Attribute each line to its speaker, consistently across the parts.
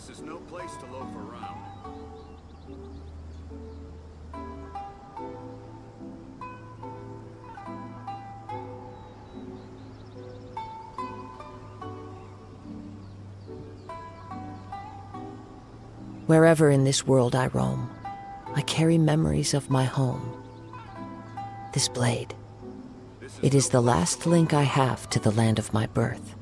Speaker 1: This is no place to loaf around.
Speaker 2: Wherever in this world I roam, I carry memories of my home. This blade, it is the last link I have to the land of my birth.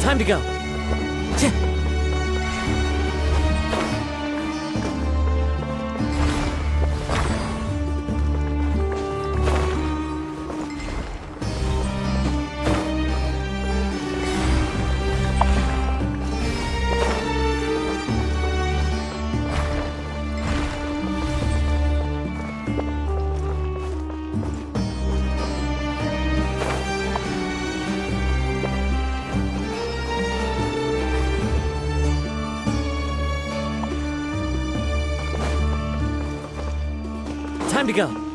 Speaker 2: Time to go. Time to go.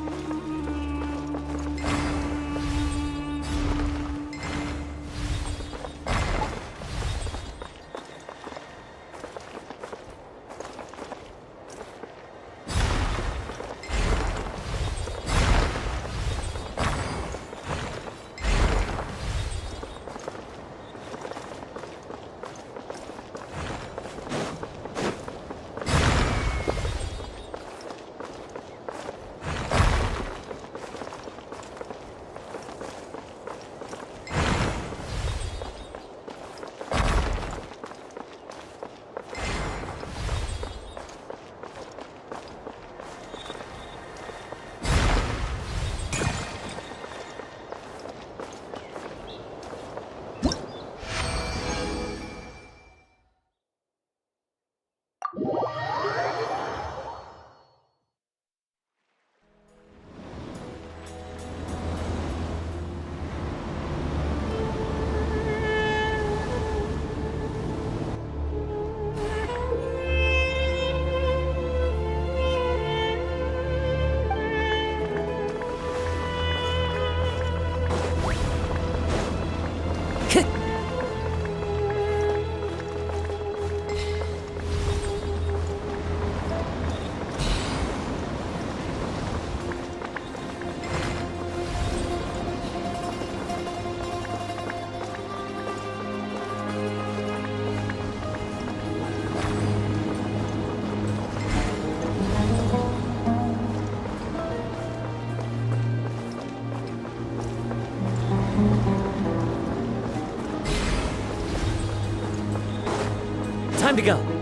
Speaker 2: Time to go.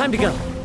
Speaker 3: Time to go.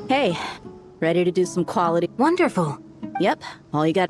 Speaker 4: Hey, ready to do some quality?
Speaker 5: Wonderful.
Speaker 4: Yep, all you got.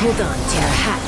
Speaker 4: Hold on to your hats.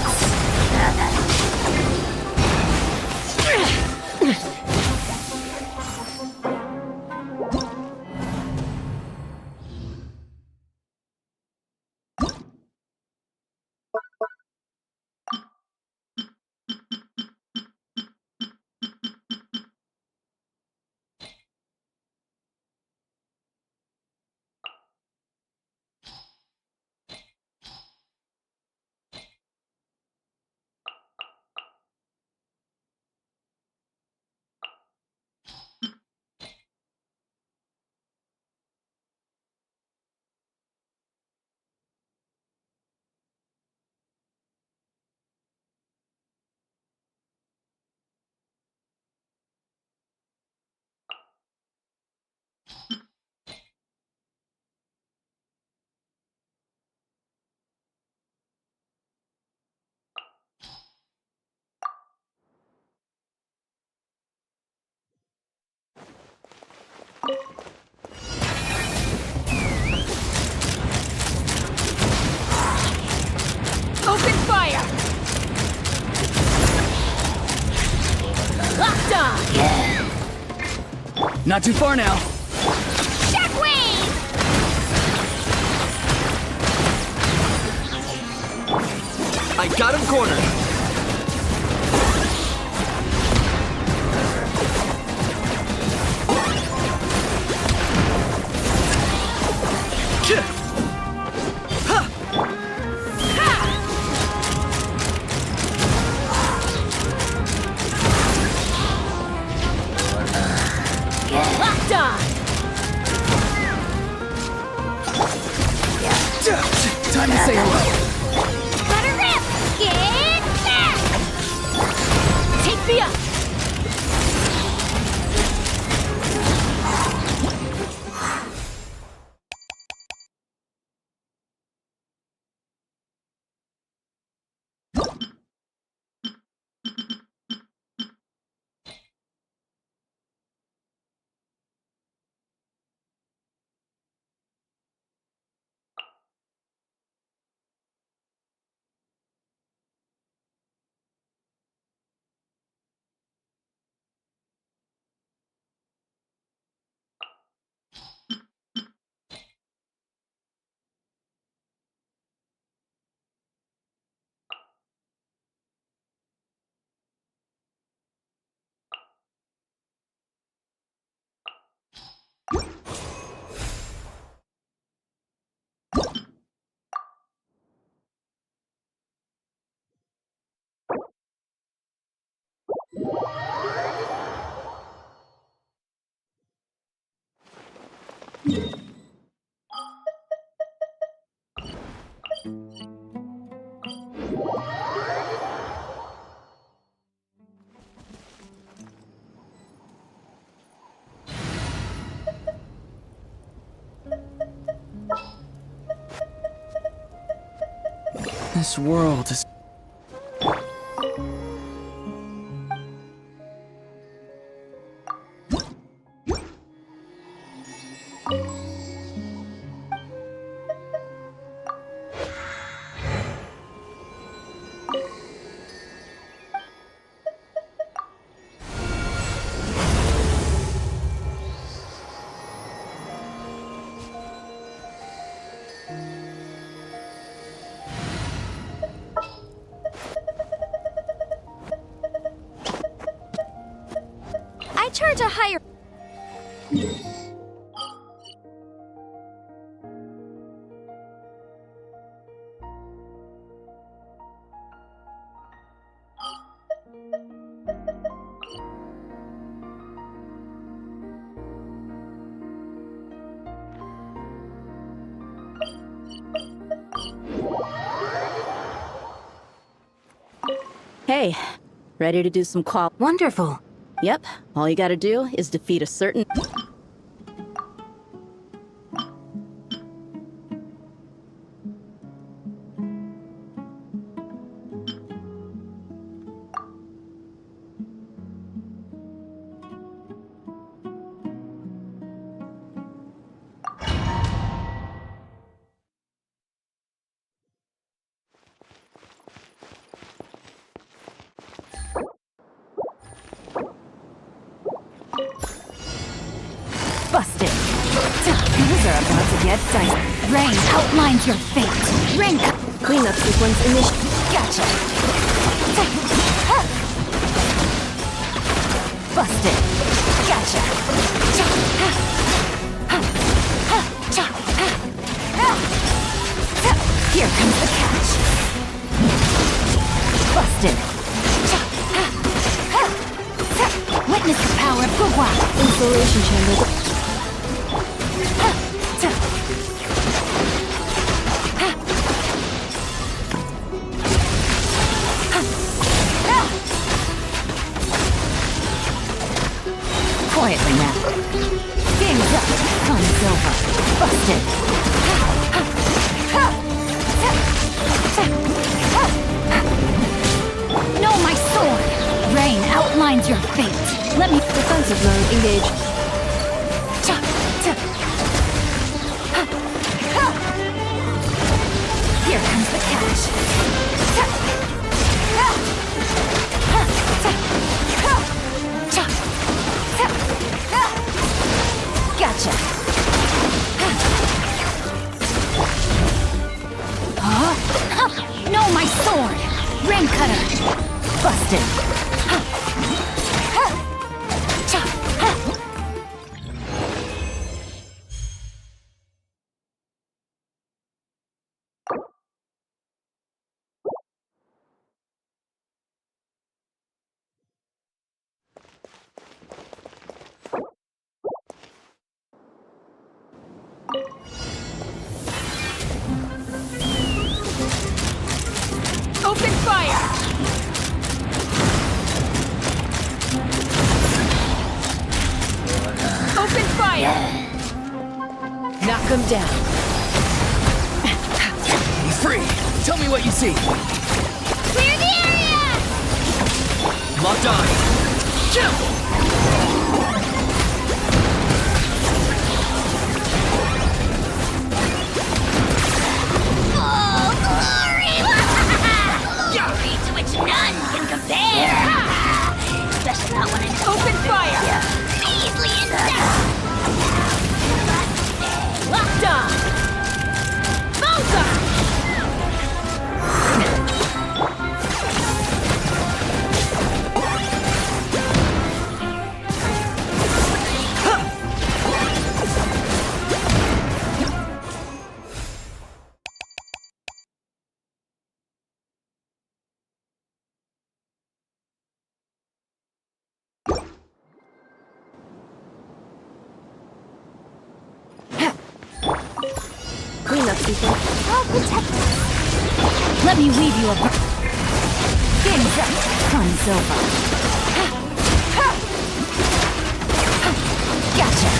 Speaker 4: Open fire! Locked on!
Speaker 3: Not too far now.
Speaker 4: Shockwave!
Speaker 3: I got him cornered.
Speaker 4: Locked on!
Speaker 3: Time to say hello.
Speaker 4: Let her rip! Get back! Take me up!
Speaker 3: This world is...
Speaker 4: I charge a higher... Hey, ready to do some qual... Wonderful. Yep, all you gotta do is defeat a certain...
Speaker 5: Busted. Things are about to get dicey. Rain outlines your fate. Rain
Speaker 4: Cleanup sequence initiated.
Speaker 5: Gotcha. Busted. Gotcha. Here comes the catch. Busted. Witness the power of Gugwa.
Speaker 4: Installation chamber.
Speaker 5: Quietly now. Game's up. Fun's over. Busted. No, my sword! Rain outlines your fate. Let me...
Speaker 4: Defensive mode engaged.
Speaker 5: Here comes the catch. Gotcha. Huh? No, my sword! Ring cutter! Busted! Open fire! Open fire!
Speaker 4: Knock him down.
Speaker 3: He's free. Tell me what you see.
Speaker 5: Clear the area!
Speaker 3: Locked on. Kill!
Speaker 5: Oh, glory! Glory to which none can compare! Especially not when it's open fire! Measly insect! Locked on! Bullseye!
Speaker 4: Cleanup sequence.
Speaker 5: I'll protect you. Let me weave you a... Game's up. Fun's over. Gotcha.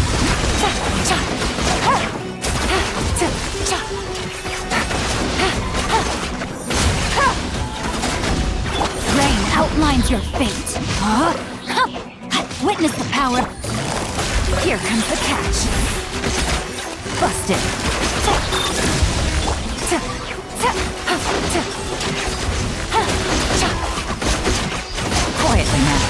Speaker 5: Rain outlines your fate. Huh? Witness the power. Here comes the catch. Busted. Quietly now.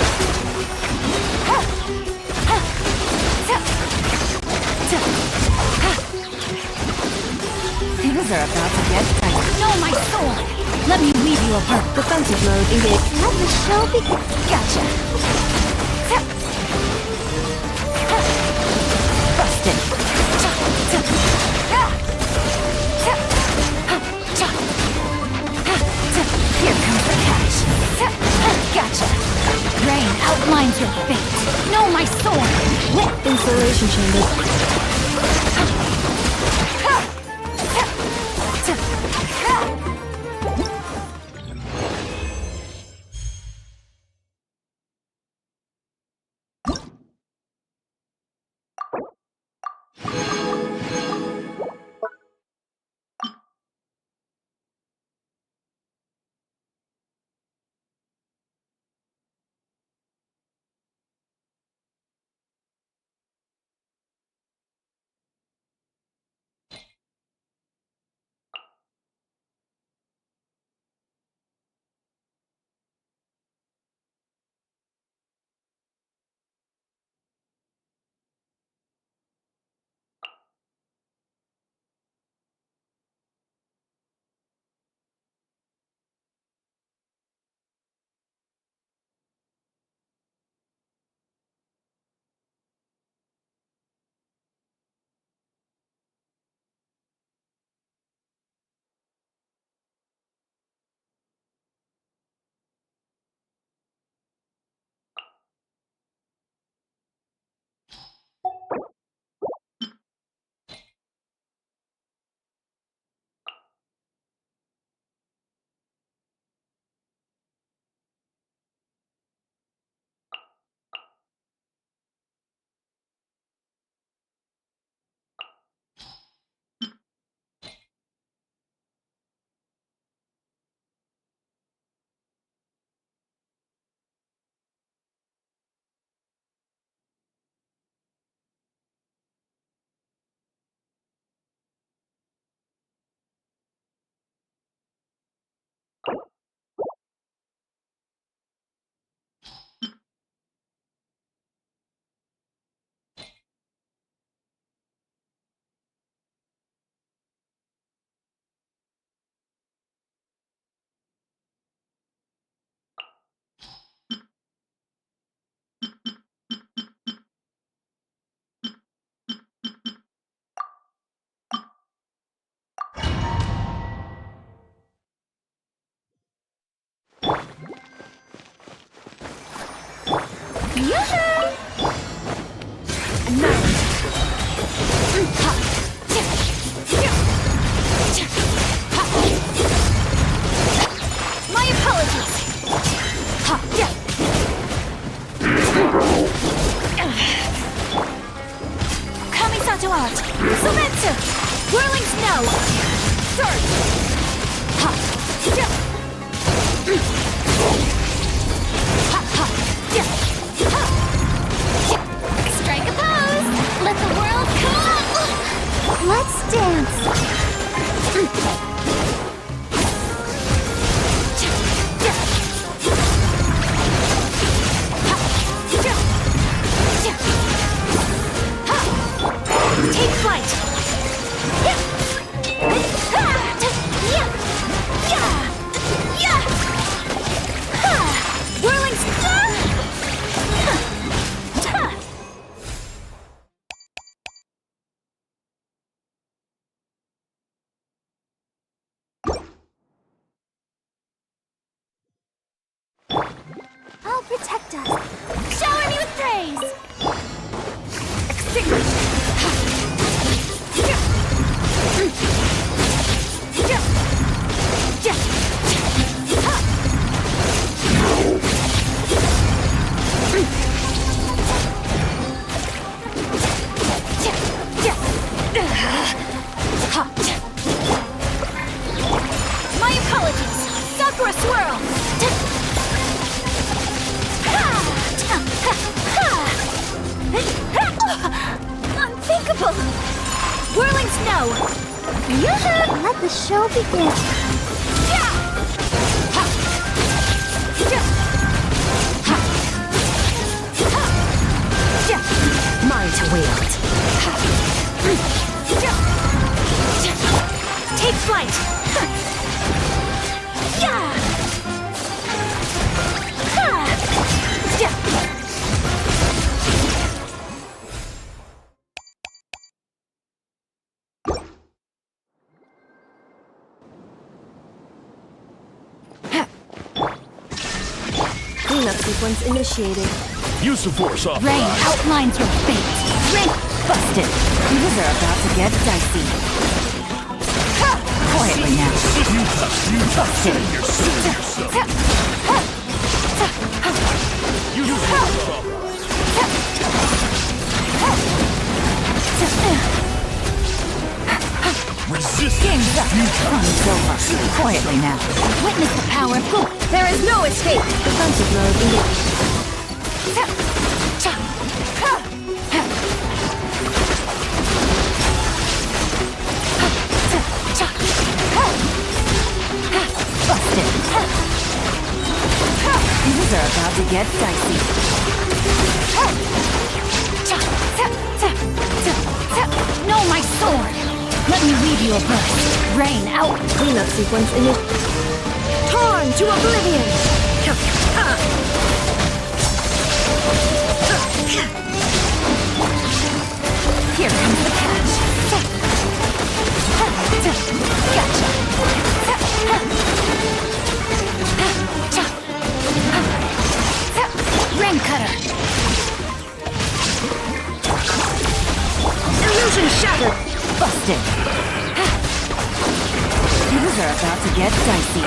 Speaker 5: Things are about to get dicey. No, my sword! Let me weave you a bird.
Speaker 4: Defensive mode engaged.
Speaker 5: Let the show begin. Gotcha. Busted. Here comes the catch. Gotcha. Rain outlines your fate. No, my sword.
Speaker 4: Installation chamber.
Speaker 5: Strike a pose! Let the world come up! Let's dance! Take flight! Whirling star! I'll protect us. Shower me with praise! Extinguish! My apologies! Sakura swirl! Unthinkable! Whirling snow! Yoo-hoo! Let the show begin!
Speaker 4: Mine to wield.
Speaker 5: Take flight!
Speaker 4: Cleanup sequence initiated.
Speaker 6: Use the force off.
Speaker 5: Rain outlines your fate! Rain busted!
Speaker 4: These are about to get dicey. Quietly now.
Speaker 6: You
Speaker 4: Busted.
Speaker 6: You're silly yourself. Use the force off. Resist.
Speaker 4: Game's up. Fun's over. Quietly now.
Speaker 5: Witness the power of good!
Speaker 4: There is no escape. Defensive mode engaged. Busted. These are about to get dicey.
Speaker 5: No, my sword! Let me weave you a burst. Rain out!
Speaker 4: Cleanup sequence initiated. Torn to oblivion!
Speaker 5: Here comes the catch. Gotcha. Rain cutter.
Speaker 4: Illusion shattered! Busted! These are about to get dicey.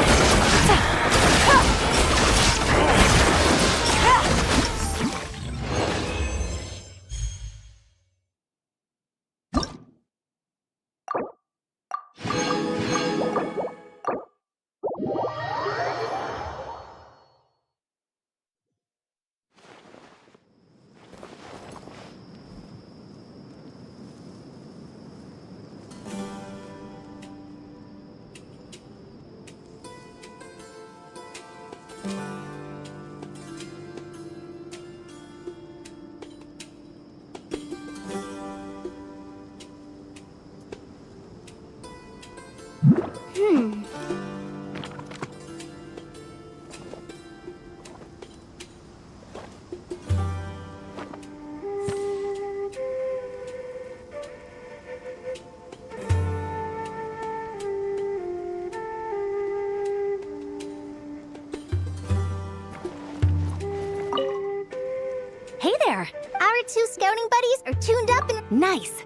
Speaker 5: Hey there! Our two scouting buddies are tuned up and nice!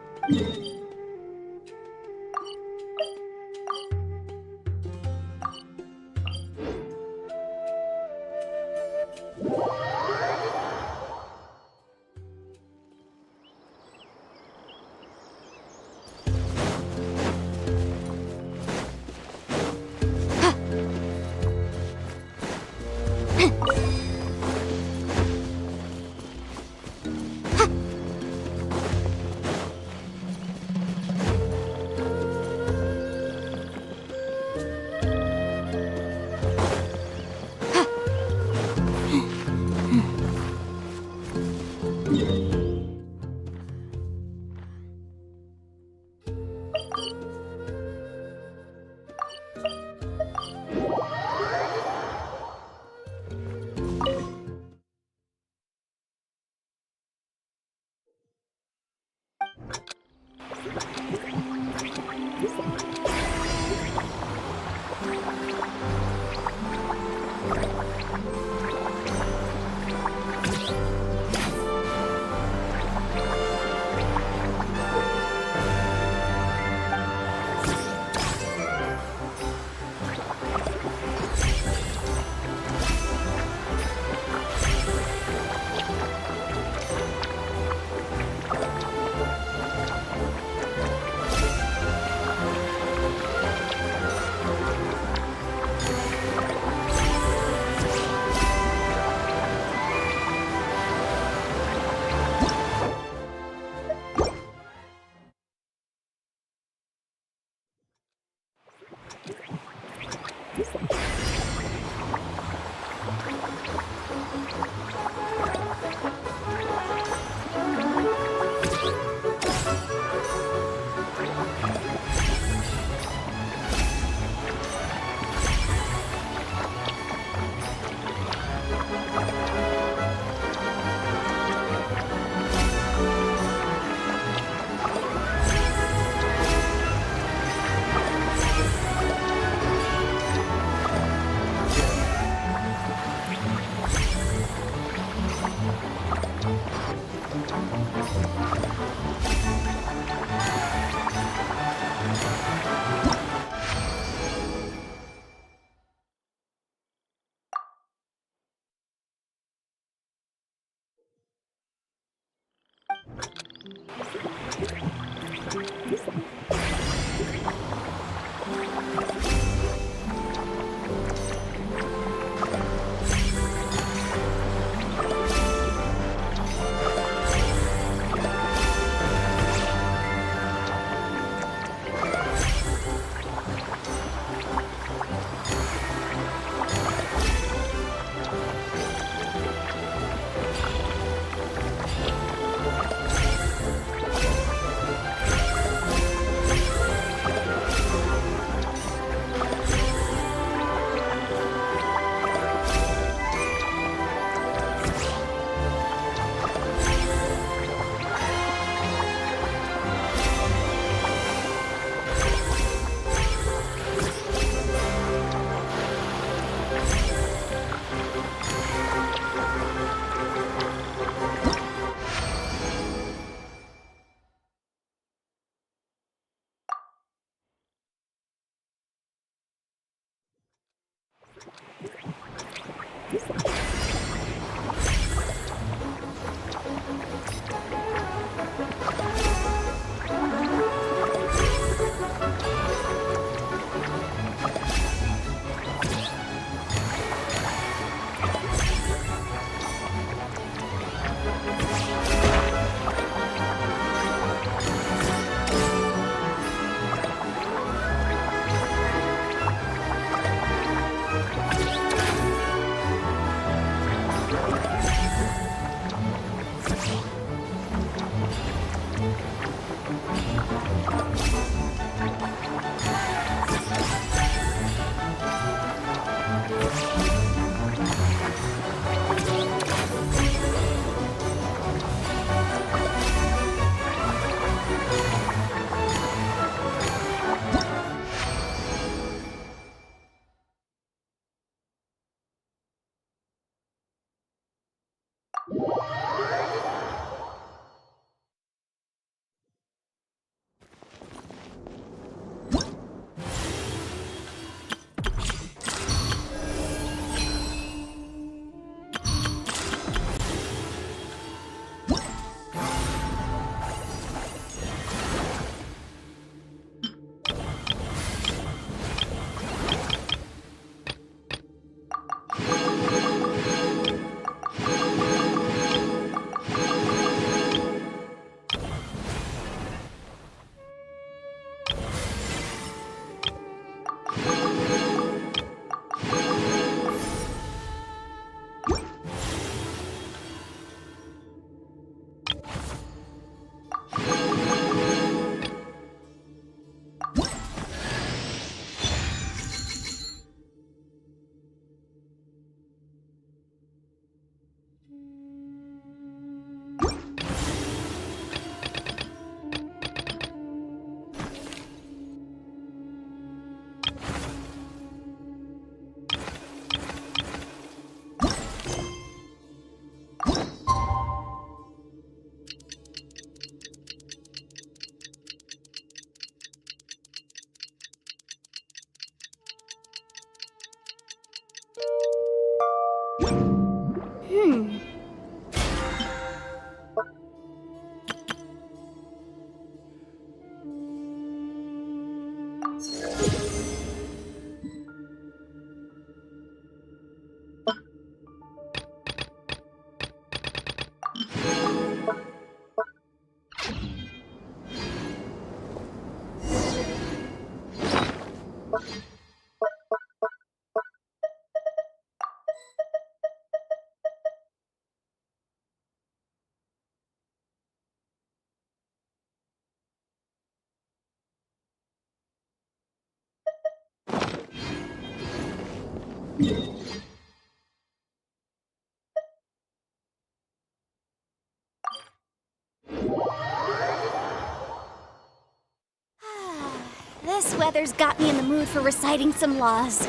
Speaker 5: weather's got me in the mood for reciting some laws.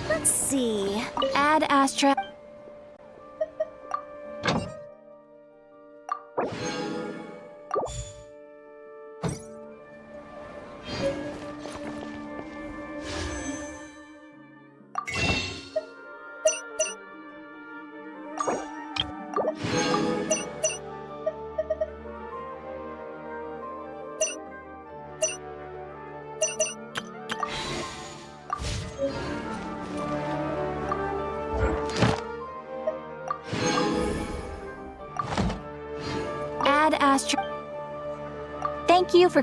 Speaker 5: Let's see. Add Astra. Add Astra. Thank you for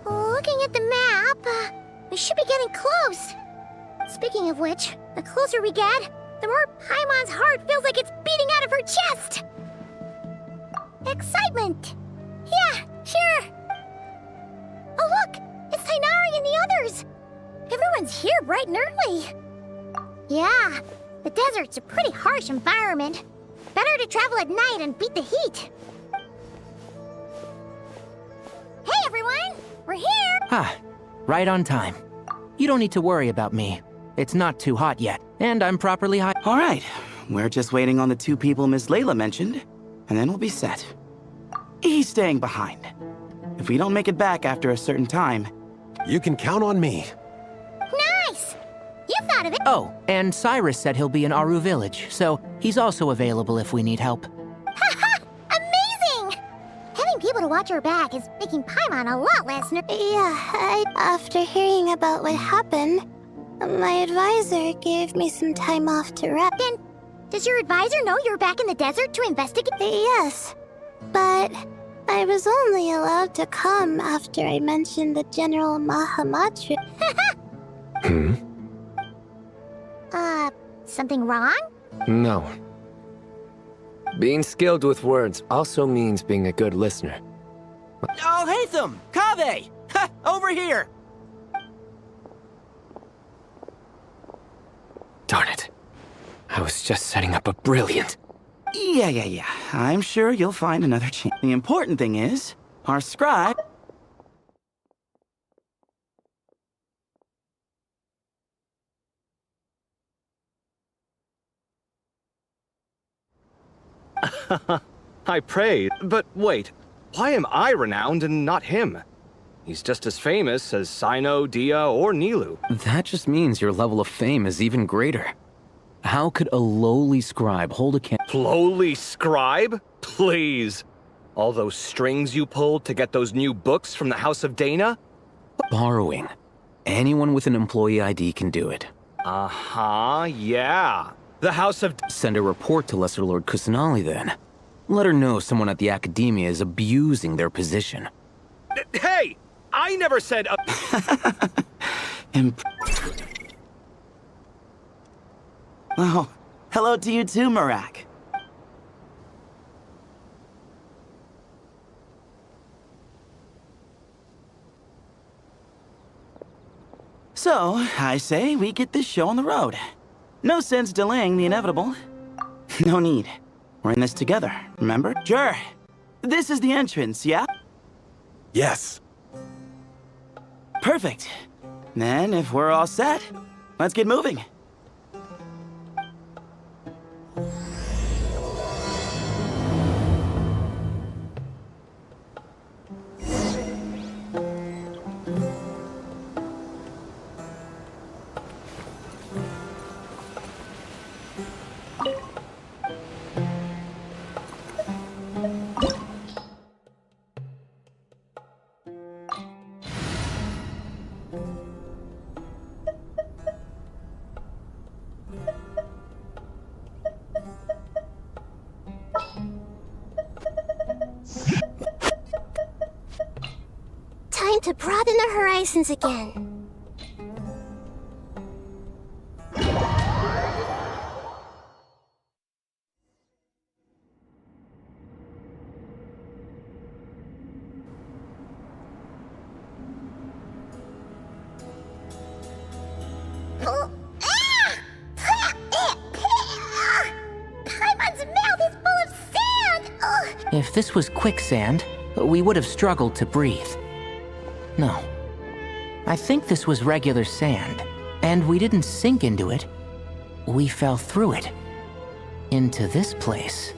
Speaker 7: Looking at the map, we should be getting close. Speaking of which, the closer we get, the more Paimon's heart feels like it's beating out of her chest. Excitement! Yeah, sure. Oh look, it's Tainari and the others. Everyone's here bright and early. Yeah, the desert's a pretty harsh environment. Better to travel at night and beat the heat. Hey everyone! We're here!
Speaker 3: Ah, right on time. You don't need to worry about me. It's not too hot yet, and I'm properly high.
Speaker 8: All right, we're just waiting on the two people Miss Layla mentioned, and then we'll be set. He's staying behind. If we don't make it back after a certain time...
Speaker 9: You can count on me.
Speaker 7: Nice! You thought of it!
Speaker 3: Oh, and Cyrus said he'll be in Aru Village, so he's also available if we need help.
Speaker 7: Haha! Amazing! Having people to watch our back is making Paimon a lot less
Speaker 10: After hearing about what happened, my advisor gave me some time off to rest.
Speaker 7: Then, does your advisor know you're back in the desert to investigate?
Speaker 10: Yes, but I was only allowed to come after I mentioned the General Mahamatra.
Speaker 7: Something wrong?
Speaker 11: No. Being skilled with words also means being a good listener.
Speaker 3: Oh, Hatham! Kaveh! Ha! Over here!
Speaker 11: Darn it. I was just setting up a brilliant...
Speaker 8: Yeah. I'm sure you'll find another chance. The important thing is, our scribe...
Speaker 12: I pray, but wait, why am I renowned and not him? He's just as famous as Sino, Dia, or Nilu.
Speaker 13: That just means your level of fame is even greater. How could a lowly scribe hold a
Speaker 12: Lowly scribe? Please. All those strings you pulled to get those new books from the House of Dana?
Speaker 13: Borrowing. Anyone with an employee ID can do it.
Speaker 12: Uh-huh, yeah. The House of...
Speaker 13: Send a report to Lesser Lord Kusanali then. Let her know someone at the Academia is abusing their position.
Speaker 12: Hey! I never said...
Speaker 8: Oh, hello to you too, Marak. So, I say we get this show on the road. No sense delaying the inevitable. No need. We're in this together, remember? Sure. This is the entrance, yeah?
Speaker 9: Yes.
Speaker 8: Perfect. Then, if we're all set, let's get moving.
Speaker 10: Time to broaden the horizons again.
Speaker 7: Paimon's mouth is full of sand! Ugh.
Speaker 3: If this was quicksand, we would have struggled to breathe. No. I think this was regular sand, and we didn't sink into it. We fell through it. Into this place.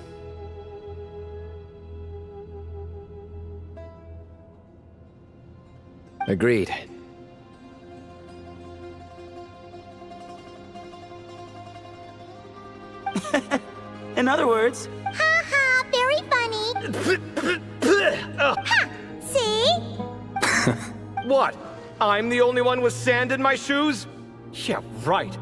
Speaker 11: Agreed.
Speaker 8: In other words,
Speaker 7: Ha ha, very funny. Ha! See?
Speaker 12: What? I'm the only one with sand in my shoes? Yeah, right.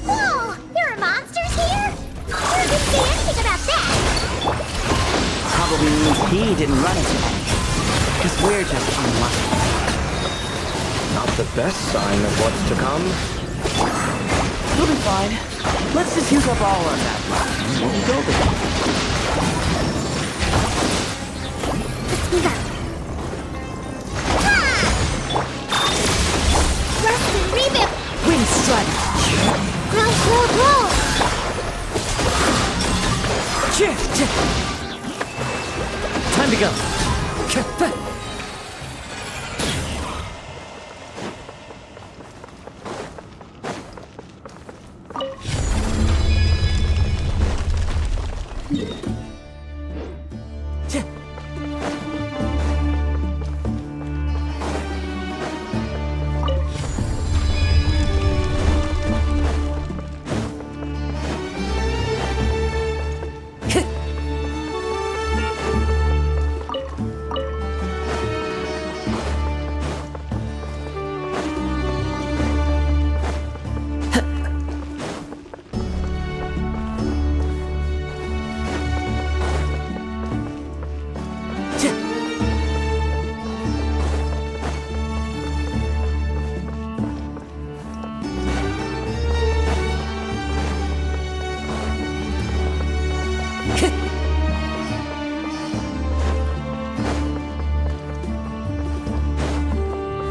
Speaker 7: Whoa! There are monsters here? Where didn't say anything about that?
Speaker 8: probably means he didn't run into any. Because we're just unlucky.
Speaker 12: Not the best sign of what's to come.
Speaker 8: We'll be fine. Let's just use up all our map left. We'll be golden.
Speaker 7: Let's move out. Rust and rebuild!
Speaker 2: Wind strike!
Speaker 7: Grow, grow, grow!
Speaker 2: Time to go.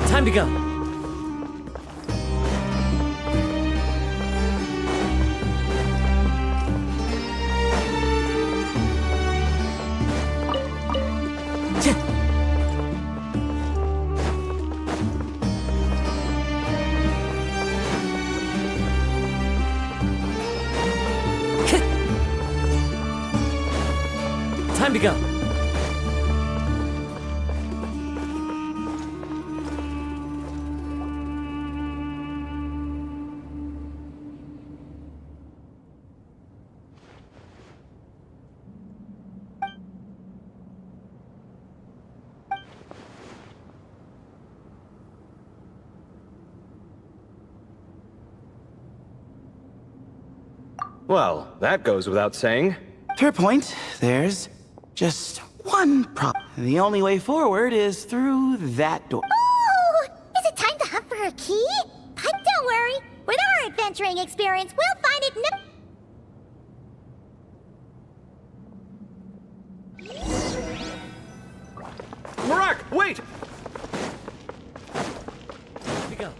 Speaker 2: Time to go.
Speaker 13: go.
Speaker 12: Well, that goes without saying.
Speaker 8: Fair point. There's just one problem. The only way forward is through that door.
Speaker 7: Ooh! Is it time to hunt for a key? But don't worry. With our adventuring experience, we'll find it
Speaker 12: Marak, wait!
Speaker 13: Here we go.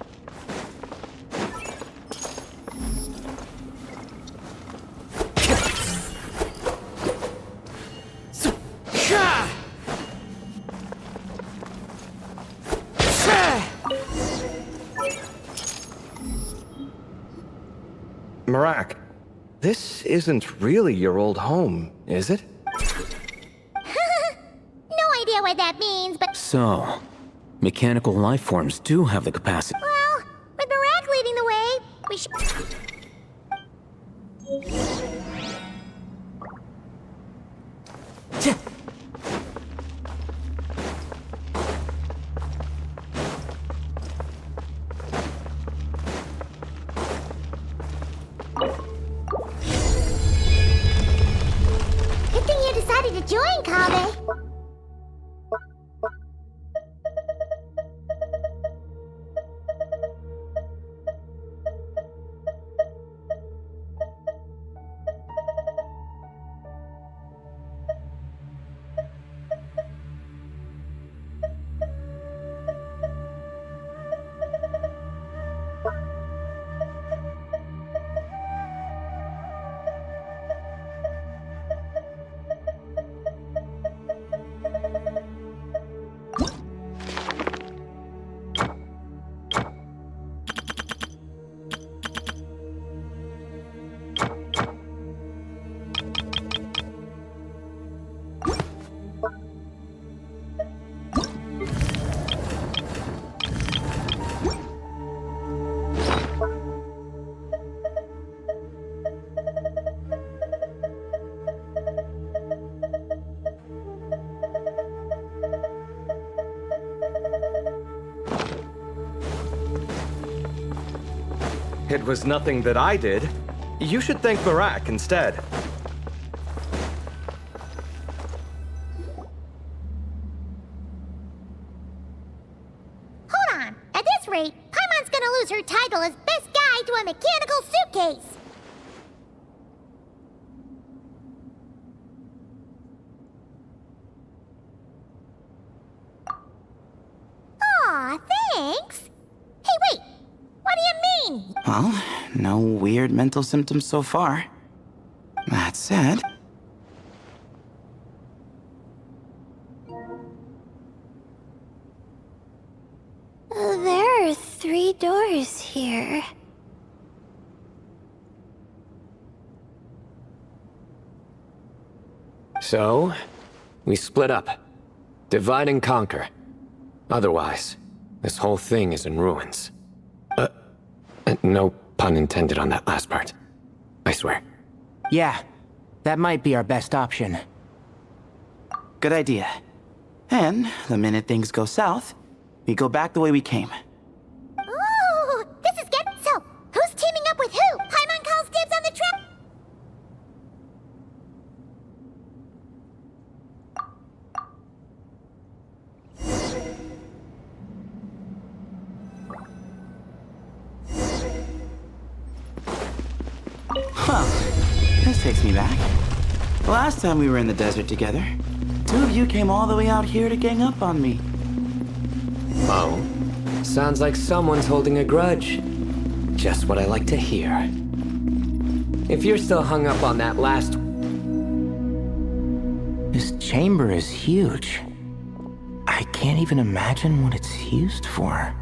Speaker 12: Marak, this isn't really your old home, is it?
Speaker 7: No idea what that means, but...
Speaker 13: So, mechanical life forms do have the capacity.
Speaker 7: Well, with Barak leading the way, we should... Good thing you decided to join, Kabe.
Speaker 12: It was nothing that I did. You should thank Marak instead.
Speaker 7: Hold on. At this rate, Paimon's gonna lose her title as best guy to a mechanical suitcase. Aw, thanks. Hey, wait. What do you mean?
Speaker 8: Well, no weird mental symptoms so far. That said...
Speaker 10: There are 3 doors here.
Speaker 11: So, we split up. Divide and conquer. Otherwise, this whole thing is in ruins. No pun intended on that last part. I swear.
Speaker 3: Yeah, that might be our best option.
Speaker 8: Good idea. And the minute things go south, we go back the way we came.
Speaker 7: Ooh, this is getting so. Who's teaming up with who? Paimon calls dibs on the trip.
Speaker 8: Well, this takes me back. Last time we were in the desert together, 2 of you came all the way out here to gang up on me.
Speaker 11: Oh? Sounds like someone's holding a grudge. Just what I like to hear. If you're still hung up on that last...
Speaker 3: This chamber is huge. I can't even imagine what it's used for.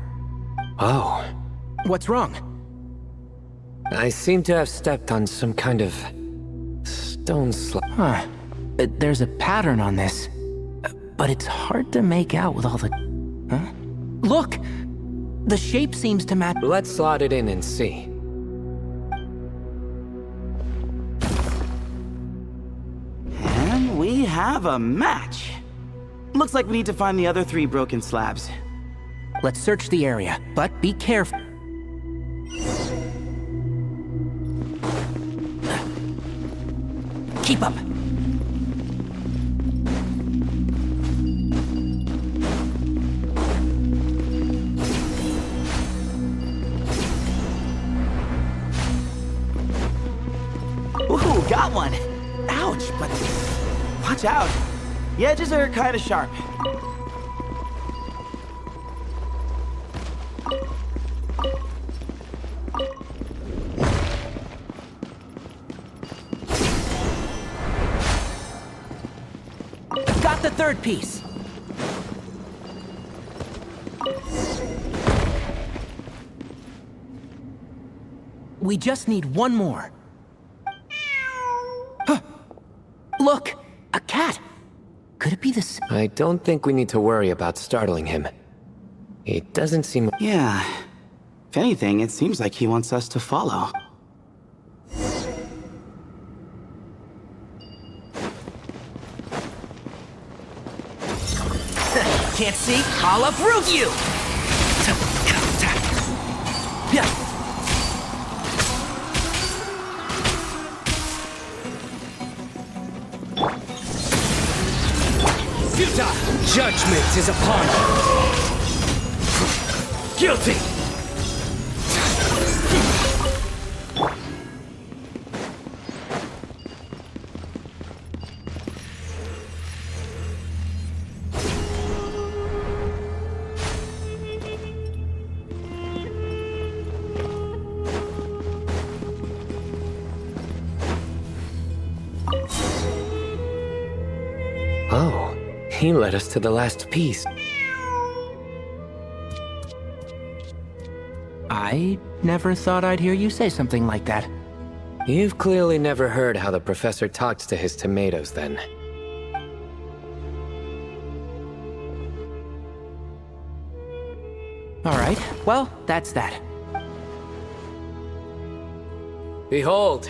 Speaker 11: Oh.
Speaker 3: What's wrong?
Speaker 11: I seem to have stepped on some kind of... stone slab.
Speaker 3: Huh. There's a pattern on this, but it's hard to make out with all the... Huh? Look! The shape seems to match...
Speaker 11: Let's slot it in and see.
Speaker 8: And we have a match. Looks like we need to find the other 3 broken slabs.
Speaker 3: Let's search the area, but be careful. Keep up.
Speaker 8: Ooh, got one. Ouch, but watch out. The edges are kind of sharp.
Speaker 3: Got the 3rd piece. We just need one more. Huh. Look, a cat. Could it be this?
Speaker 11: I don't think we need to worry about startling him. He doesn't seem...
Speaker 8: Yeah. If anything, it seems like he wants us to follow.
Speaker 3: Can't see? I'll uproot you!
Speaker 6: Judgment is upon you. Guilty.
Speaker 11: Oh, he led us to the last piece.
Speaker 3: I never thought I'd hear you say something like that.
Speaker 11: You've clearly never heard how the professor talks to his tomatoes, then.
Speaker 3: All right, well, that's that.
Speaker 11: Behold,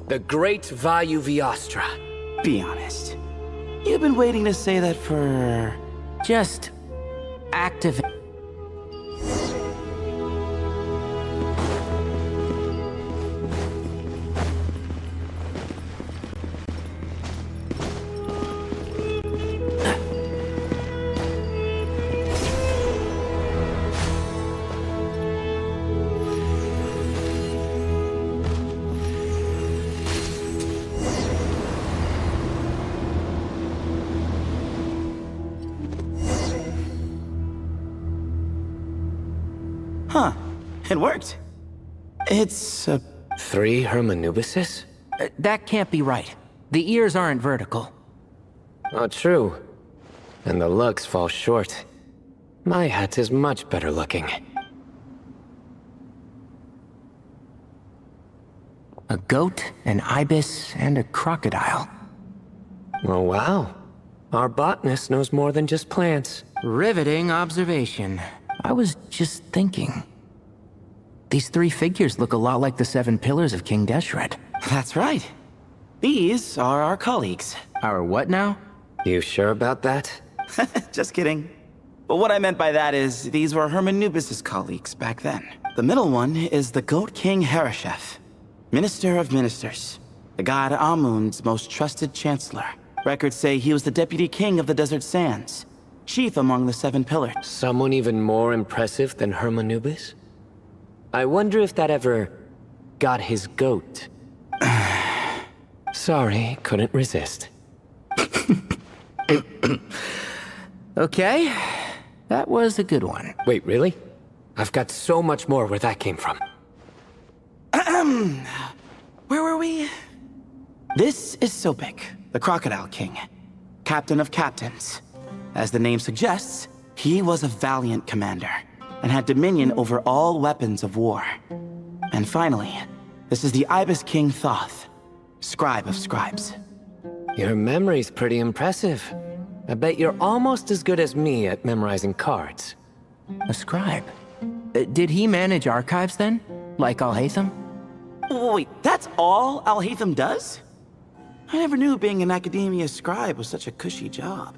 Speaker 11: the great Vayu Viastra.
Speaker 8: Be honest. You've been waiting to say that for...
Speaker 3: Just... active...
Speaker 8: Huh. It worked. It's,
Speaker 11: 3 Hermanubises?
Speaker 3: That can't be right. The ears aren't vertical.
Speaker 11: Oh, true. And the looks fall short. My hat is much better looking.
Speaker 3: A goat, an ibis, and a crocodile.
Speaker 11: Oh, wow. Our botanist knows more than just plants.
Speaker 3: Riveting observation. I was just thinking. These 3 figures look a lot like the 7 pillars of King Deshret.
Speaker 8: That's right. These are our colleagues.
Speaker 3: Our what now?
Speaker 11: You sure about that?
Speaker 8: Just kidding. But what I meant by that is, these were Hermanubis' colleagues back then. The middle one is the Goat King Harashef, Minister of Ministers, the god Amun's most trusted chancellor. Records say he was the deputy king of the Desert Sands, chief among the 7 pillars.
Speaker 11: Someone even more impressive than Hermanubis? I wonder if that ever got his goat. Sorry, couldn't resist.
Speaker 3: Okay, that was a good one.
Speaker 11: Wait, really? I've got so much more where that came from.
Speaker 8: Where were we? This is Sobek, the Crocodile King, captain of captains. As the name suggests, he was a valiant commander and had dominion over all weapons of war. And finally, this is the Ibis King Thoth, scribe of scribes.
Speaker 11: Your memory's pretty impressive. I bet you're almost as good as me at memorizing cards.
Speaker 3: A scribe? Did he manage archives then? Like Alhaitham?
Speaker 8: Wait, that's all Alhaitham does? I never knew being an academia scribe was such a cushy job.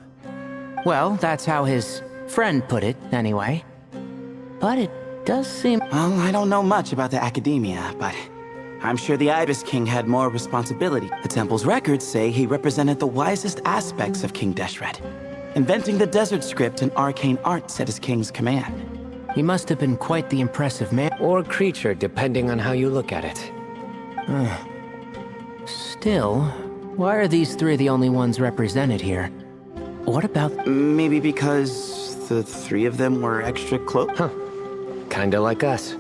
Speaker 3: Well, that's how his friend put it, anyway. But it does seem...
Speaker 8: Well, I don't know much about the academia, but I'm sure the Ibis King had more responsibility. The temple's records say he represented the wisest aspects of King Deshret, inventing the desert script and arcane arts at his king's command.
Speaker 3: He must have been quite the impressive man.
Speaker 11: Or creature, depending on how you look at it.
Speaker 3: Still, why are these three the only ones represented here? What about...
Speaker 8: Maybe because the three of them were extra close?
Speaker 11: Huh. Kinda like us.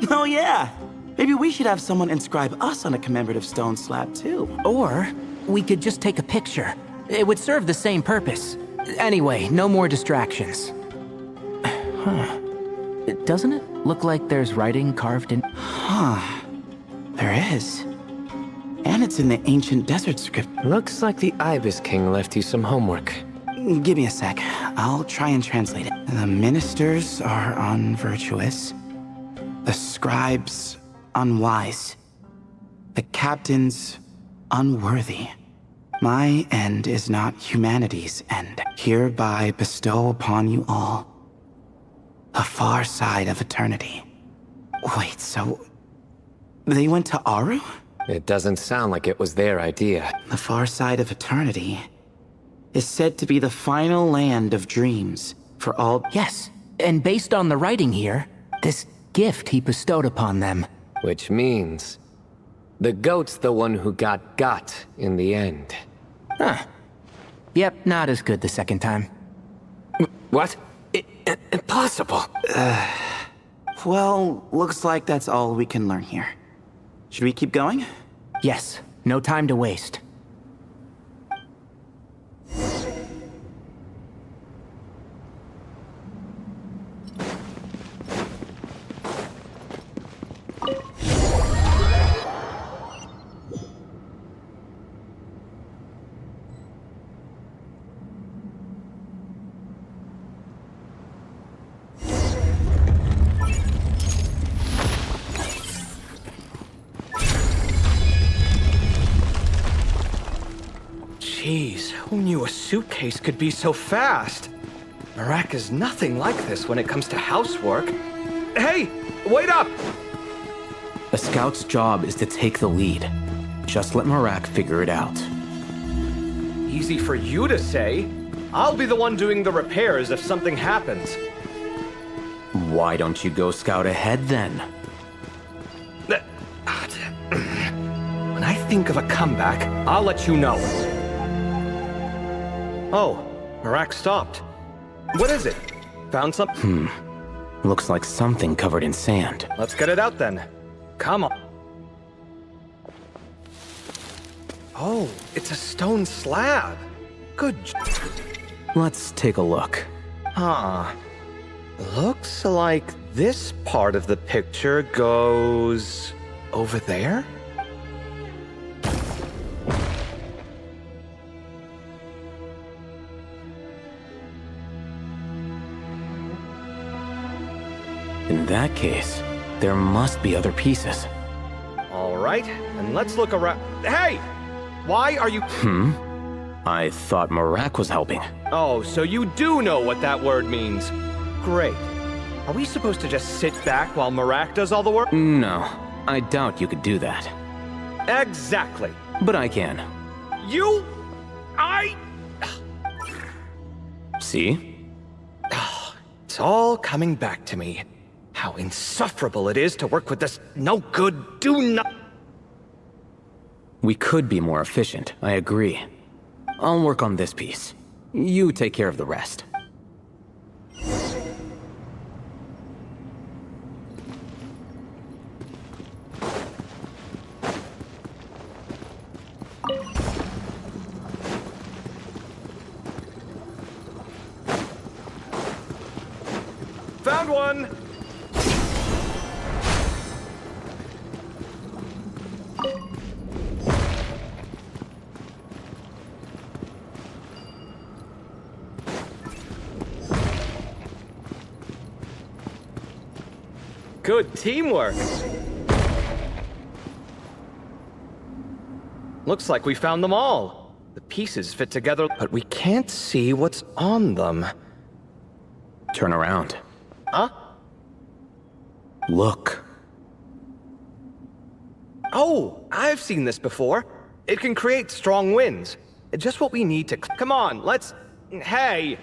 Speaker 8: Oh yeah! Maybe we should have someone inscribe us on a commemorative stone slab too.
Speaker 3: Or we could just take a picture. It would serve the same purpose. Anyway, no more distractions. Huh. Doesn't it look like there's writing carved in...
Speaker 8: Huh. There is. And it's in the ancient desert script.
Speaker 11: Looks like the Ibis King left you some homework.
Speaker 8: Give me a sec. I'll try and translate it. The ministers are unvirtuous. The scribes unwise. The captains unworthy. My end is not humanity's end. Hereby bestow upon you all the far side of eternity. Wait, so they went to Aru?
Speaker 11: It doesn't sound like it was their idea.
Speaker 8: The far side of eternity is said to be the final land of dreams for all...
Speaker 3: Yes, and based on the writing here, this gift he bestowed upon them.
Speaker 11: Which means the goat's the one who got in the end.
Speaker 3: Huh. Yep, not as good the second time.
Speaker 11: What? Impossible.
Speaker 8: Well, looks like that's all we can learn here. Should we keep going?
Speaker 3: Yes, no time to waste.
Speaker 12: Jeez, who knew a suitcase could be so fast? Marak is nothing like this when it comes to housework. Hey, wait up!
Speaker 13: A scout's job is to take the lead. Just let Marak figure it out.
Speaker 12: Easy for you to say. I'll be the one doing the repairs if something happens.
Speaker 13: Why don't you go scout ahead then?
Speaker 12: When I think of a comeback, I'll let you know. Oh, Marak stopped. What is it? Found something?
Speaker 13: Looks like something covered in sand.
Speaker 12: Let's get it out then. Come on. Oh, it's a stone slab. Good.
Speaker 13: Let's take a look.
Speaker 12: Huh. Looks like this part of the picture goes over there?
Speaker 13: In that case, there must be other pieces.
Speaker 12: All right, and let's look around. Hey! Why are you...
Speaker 13: I thought Marak was helping.
Speaker 12: Oh, so you do know what that word means. Great. Are we supposed to just sit back while Marak does all the work?
Speaker 13: No, I doubt you could do that.
Speaker 12: Exactly.
Speaker 13: But I can. See?
Speaker 12: It's all coming back to me. How insufferable it is to work with this no-good, do-not...
Speaker 13: We could be more efficient, I agree. I'll work on this piece. You take care of the rest.
Speaker 12: Found one! Good teamwork. Looks like we found them all. The pieces fit together, but we can't see what's on them.
Speaker 13: Turn around.
Speaker 12: Huh?
Speaker 13: Look.
Speaker 12: Oh, I've seen this before. It can create strong winds. Just what we need to... Come on, let's... Hey!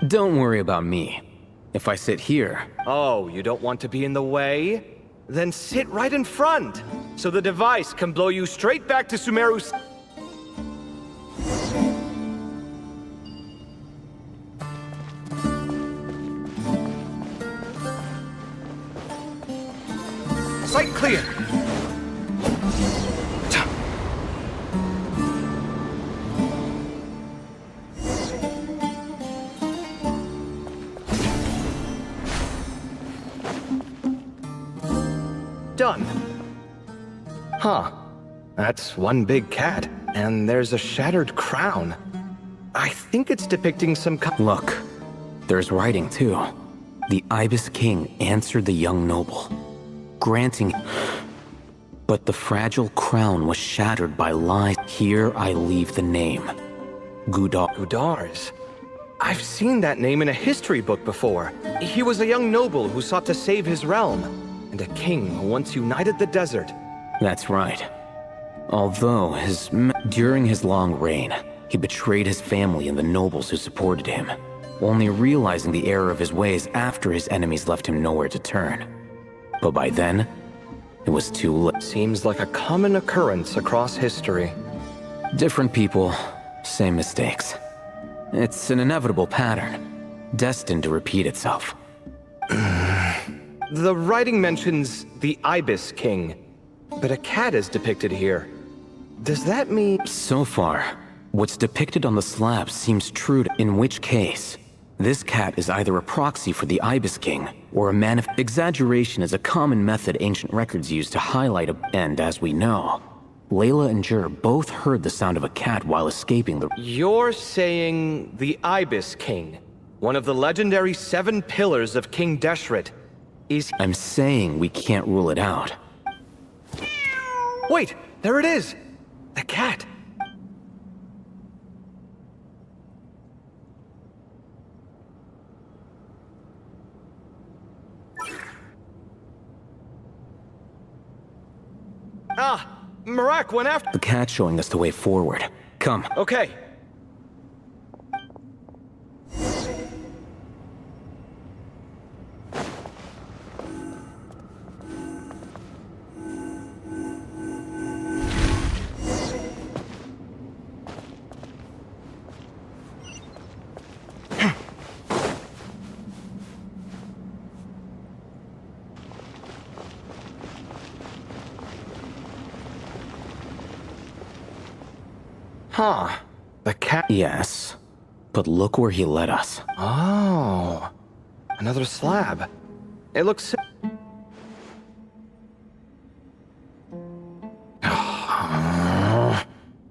Speaker 13: Don't worry about me. If I sit here...
Speaker 12: Oh, you don't want to be in the way? Then sit right in front, so the device can blow you straight back to Sumeru's... Sight clear! Done. Huh. That's one big cat, and there's a shattered crown. I think it's depicting some
Speaker 13: Look, there's writing too. The Ibis King answered the young noble, granting... But the fragile crown was shattered by lies. Here I leave the name.
Speaker 12: Gudars. I've seen that name in a history book before. He was a young noble who sought to save his realm, and a king who once united the desert.
Speaker 13: That's right. Although during his long reign, he betrayed his family and the nobles who supported him, only realizing the error of his ways after his enemies left him nowhere to turn. But by then, it was too late.
Speaker 12: Seems like a common occurrence across history.
Speaker 13: Different people, same mistakes. It's an inevitable pattern, destined to repeat itself.
Speaker 12: The writing mentions the Ibis King, but a cat is depicted here. Does that mean...
Speaker 13: So far, what's depicted on the slab seems true, in which case, this cat is either a proxy for the Ibis King, or a exaggeration is a common method ancient records use to highlight and as we know, Layla and Jur both heard the sound of a cat while escaping the...
Speaker 12: You're saying the Ibis King, one of the legendary 7 pillars of King Deshret, is...
Speaker 13: I'm saying we can't rule it out.
Speaker 12: Wait, there it is! The cat! Ah! Marak went after...
Speaker 13: The cat's showing us the way forward. Come.
Speaker 12: Okay. Huh. The cat...
Speaker 13: Yes. But look where he led us.
Speaker 12: Oh. Another slab. It looks...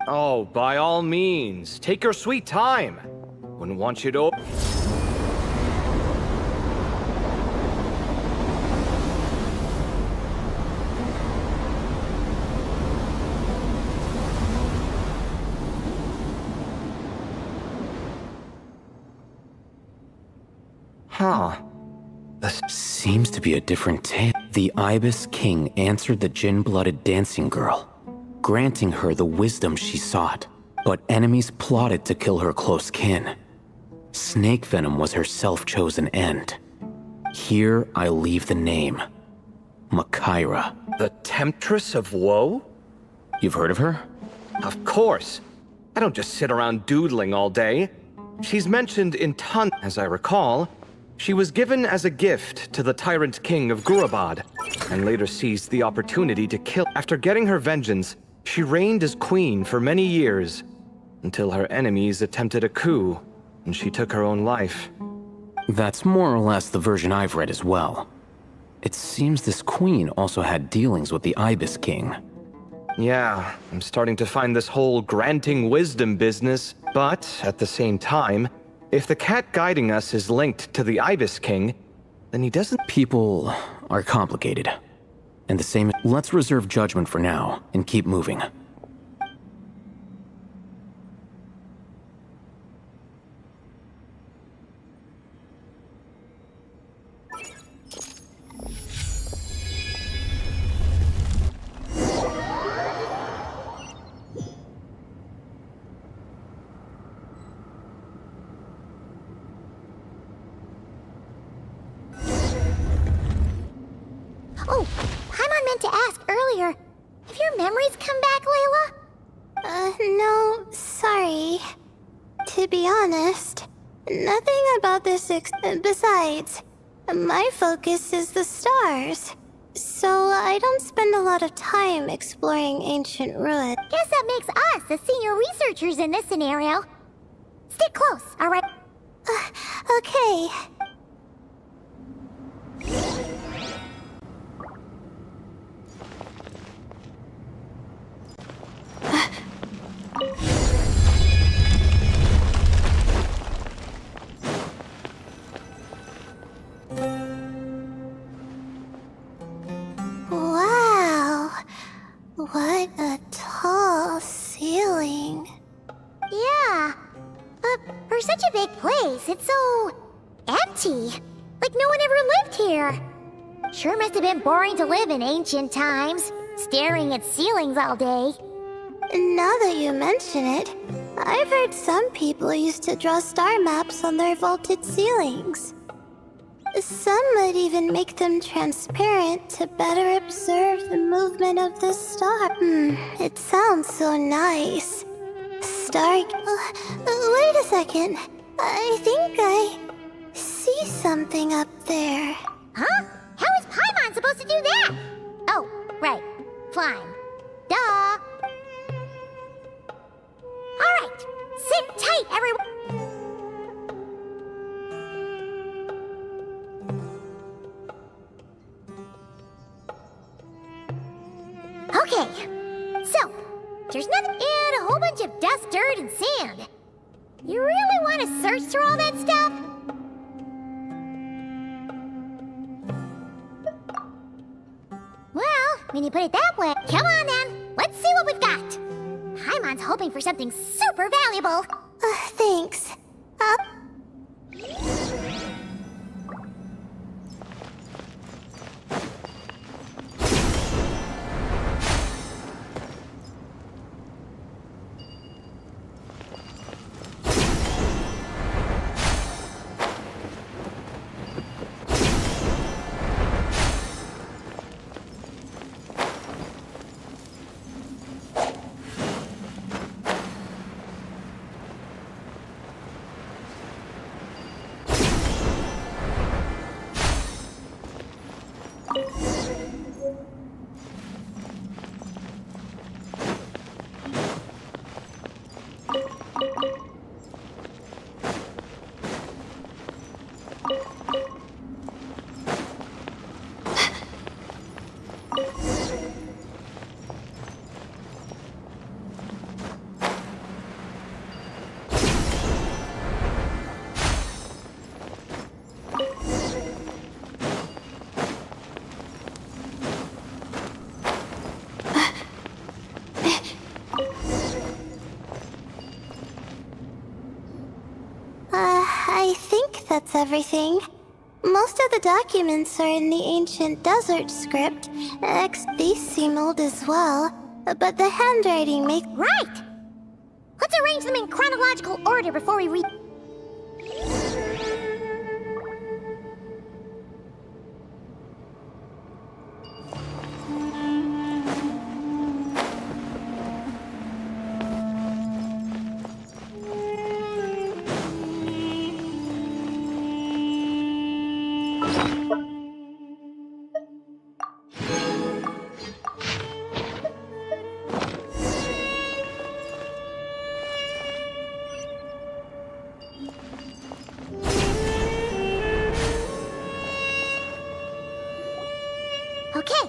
Speaker 12: Oh, by all means. Take your sweet time. Wouldn't want you to... Huh. This
Speaker 13: seems to be a different tale. The Ibis King answered the Jinn-blooded dancing girl, granting her the wisdom she sought. But enemies plotted to kill her close kin. Snake venom was her self-chosen end. Here I leave the name. Makaira.
Speaker 12: The Temptress of Woe?
Speaker 13: You've heard of her?
Speaker 12: Of course. I don't just sit around doodling all day. She's mentioned in tons. As I recall, she was given as a gift to the tyrant king of Gurabad, and later seized the opportunity to kill. After getting her vengeance, she reigned as queen for many years, until her enemies attempted a coup, and she took her own life.
Speaker 13: That's more or less the version I've read as well. It seems this queen also had dealings with the Ibis King.
Speaker 12: Yeah, I'm starting to find this whole granting wisdom business, but at the same time, if the cat guiding us is linked to the Ibis King, then he doesn't...
Speaker 13: People are complicated. And the same, let's reserve judgment for now and keep moving.
Speaker 7: Oh, Paimon meant to ask earlier. Have your memories come back, Layla?
Speaker 10: No, sorry. To be honest, nothing about this besides, my focus is the stars. So I don't spend a lot of time exploring ancient ruins.
Speaker 7: Guess that makes us the senior researchers in this scenario. Stick close, alright?
Speaker 10: Okay.
Speaker 7: Wow. What a tall ceiling. Yeah. But for such a big place, it's so empty. Like no one ever lived here. Sure must have been boring to live in ancient times, staring at ceilings all day.
Speaker 10: Now that you mention it, I've heard some people used to draw star maps on their vaulted ceilings. Some might even make them transparent to better observe the movement of the star. It sounds so nice. Wait a second. I think I see something up there.
Speaker 7: Huh? How is Paimon supposed to do that? Oh, right. Flying. Duh. Alright. Sit tight, everyone. Okay. So, there's nothing and a whole bunch of dust, dirt, and sand. You really want to search through all that stuff? Well, when you put it that way, come on then. Let's see what we've got. Paimon's hoping for something super valuable.
Speaker 10: Thanks. I think that's everything. Most of the documents are in the ancient desert script. These seem old as well, but the handwriting makes...
Speaker 7: Right! Let's arrange them in chronological order before we read... Okay,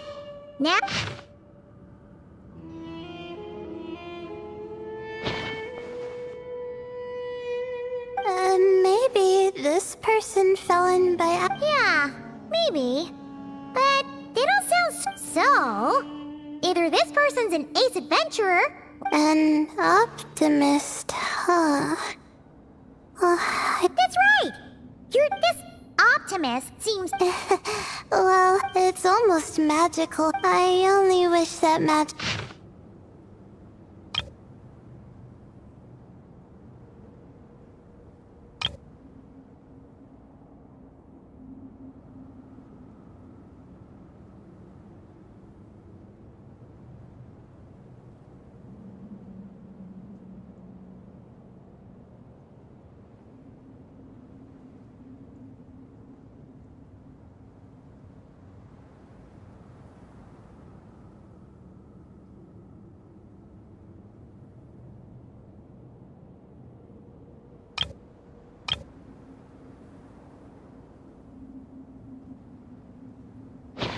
Speaker 7: now...
Speaker 10: Maybe this person fell in by...
Speaker 7: Yeah, maybe. But So, either this person's an ace adventurer...
Speaker 10: An optimist, huh?
Speaker 7: That's right! This optimist seems...
Speaker 10: Well, it's almost magical. I only wish that magic...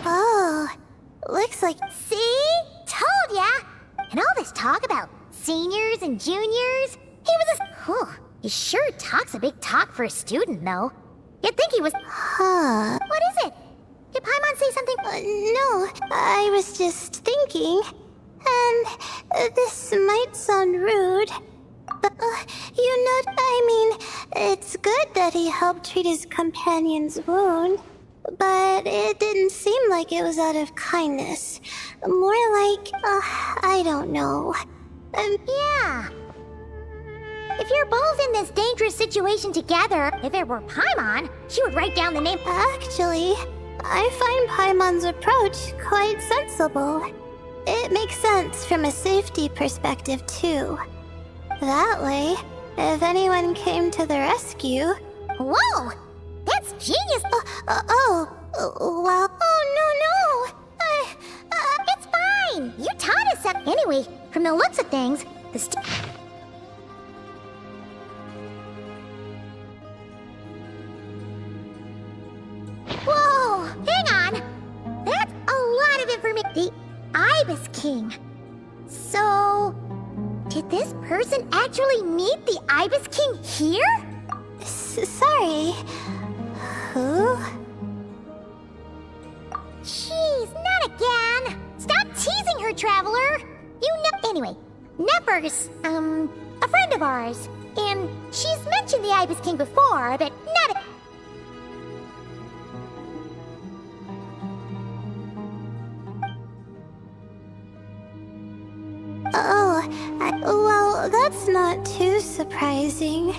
Speaker 10: Oh, looks like...
Speaker 7: See? Told ya! And all this talk about seniors and juniors, he was a... Whew, he sure talks a big talk for a student, though. You'd think he was...
Speaker 10: Huh.
Speaker 7: What is it? Did Paimon say something?
Speaker 10: No, I was just thinking. And this might sound rude, but, I mean, it's good that he helped treat his companion's wound. But it didn't seem like it was out of kindness. More like, I don't know.
Speaker 7: Yeah. If you're both in this dangerous situation together, if it were Paimon, she would write down the name.
Speaker 10: Actually, I find Paimon's approach quite sensible. It makes sense from a safety perspective, too. That way, if anyone came to the rescue...
Speaker 7: Whoa! That's genius!
Speaker 10: Well... Oh, no!
Speaker 7: It's fine! You taught us that. Anyway, from the looks of things, the Whoa! Hang on! That's a lot of information. The Ibis King. So... did this person actually meet the Ibis King here?
Speaker 10: Sorry... Who?
Speaker 7: Jeez, not again! Stop teasing her, Traveler! You know... Anyway, Nefer's, a friend of ours. And she's mentioned the Ibis King before, but not...
Speaker 10: Well, that's not too surprising.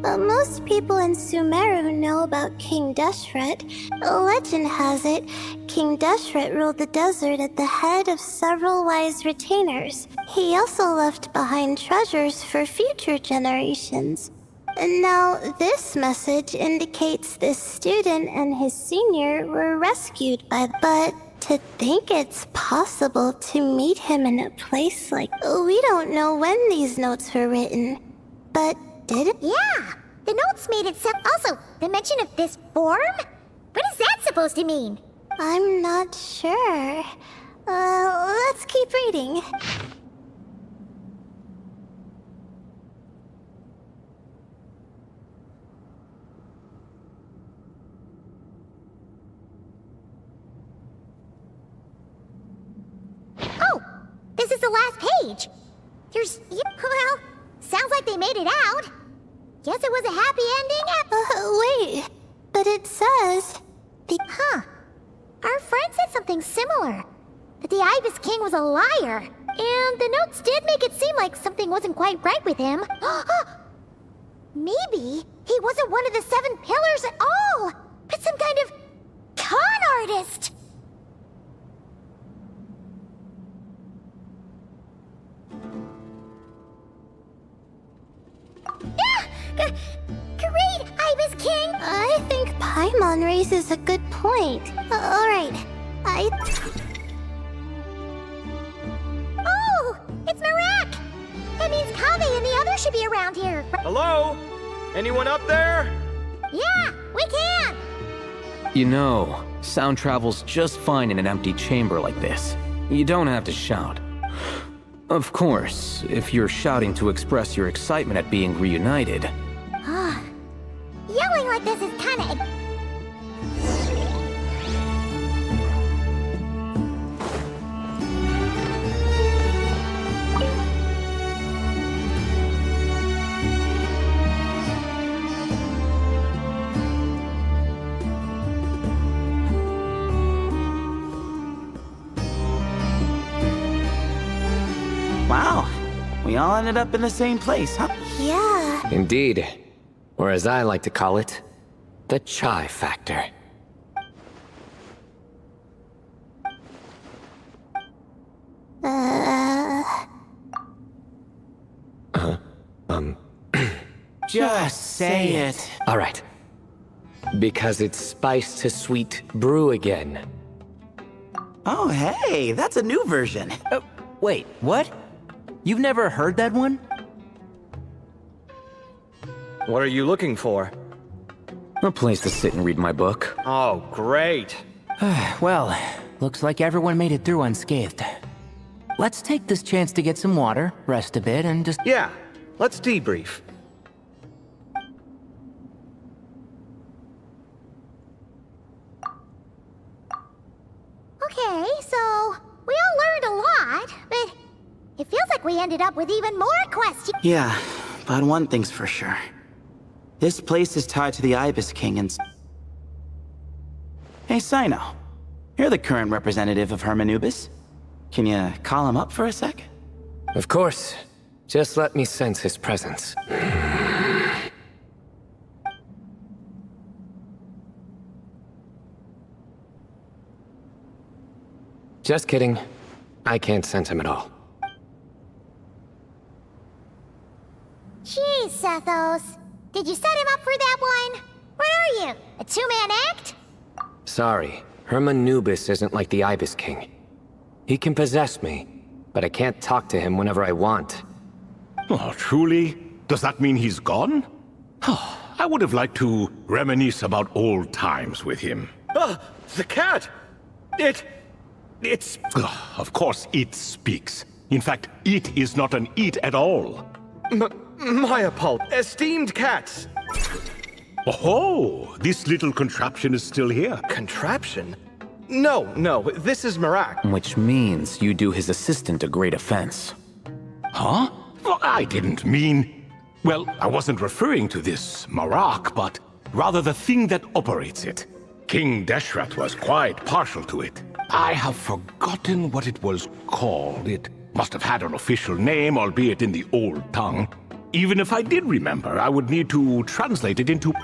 Speaker 10: Most people in Sumeru know about King Deshret. Legend has it, King Deshret ruled the desert at the head of several wise retainers. He also left behind treasures for future generations. Now, this message indicates this student and his senior were rescued by... But to think it's possible to meet him in a place like... We don't know when these notes were written, but did it?
Speaker 7: Yeah! The notes made it sound... Also, the mention of this form? What is that supposed to mean?
Speaker 10: I'm not sure. Let's keep reading.
Speaker 7: Oh! This is the last page! Well, sounds like they made it out. Guess it was a happy ending.
Speaker 10: Wait. But it says...
Speaker 7: Huh. Our friend said something similar. That the Ibis King was a liar. And the notes did make it seem like something wasn't quite right with him. Maybe he wasn't one of the 7 pillars at all, but some kind of con artist. Great, Ibis King!
Speaker 10: I think Paimon raises a good point. Alright,
Speaker 7: Oh! It's Marak! That means Kave and the others should be around here.
Speaker 12: Hello? Anyone up there?
Speaker 7: Yeah, we can!
Speaker 13: You know, sound travels just fine in an empty chamber like this. You don't have to shout. Of course, if you're shouting to express your excitement at being reunited.
Speaker 7: Yelling like this is kinda...
Speaker 8: We all ended up in the same place, huh?
Speaker 10: Yeah.
Speaker 11: Indeed. Or as I like to call it, the chai factor.
Speaker 8: Just say it.
Speaker 11: All right. Because it's spice to sweet brew again.
Speaker 8: Oh, hey, that's a new version.
Speaker 3: Wait, what? You've never heard that one?
Speaker 12: What are you looking for?
Speaker 13: A place to sit and read my book.
Speaker 12: Oh, great.
Speaker 3: Well, looks like everyone made it through unscathed. Let's take this chance to get some water, rest a bit, and just...
Speaker 12: Yeah, let's debrief.
Speaker 7: Okay, so we all learned a lot, but it feels like we ended up with even more questions.
Speaker 8: Yeah, but one thing's for sure. This place is tied to the Ibis King and... Hey, Sino. You're the current representative of Hermanubis. Can you call him up for a sec?
Speaker 11: Of course. Just let me sense his presence. Just kidding. I can't sense him at all.
Speaker 7: Jeez, Sethos. Did you set him up for that one? What are you, a two-man act?
Speaker 11: Sorry, Hermanubis isn't like the Ibis King. He can possess me, but I can't talk to him whenever I want.
Speaker 9: Oh, truly? Does that mean he's gone? I would have liked to reminisce about old times with him.
Speaker 12: The cat! It's...
Speaker 9: Of course it speaks. In fact, it is not an it at all.
Speaker 12: My apologies. Esteemed cats!
Speaker 9: Oh, this little contraption is still here.
Speaker 12: Contraption? No, this is Marak.
Speaker 13: Which means you do his assistant a great offense.
Speaker 9: Huh? Well, I didn't mean... Well, I wasn't referring to this Marak, but rather the thing that operates it. King Deshret was quite partial to it. I have forgotten what it was called. It must have had an official name, albeit in the old tongue. Even if I did remember, I would need to translate it into...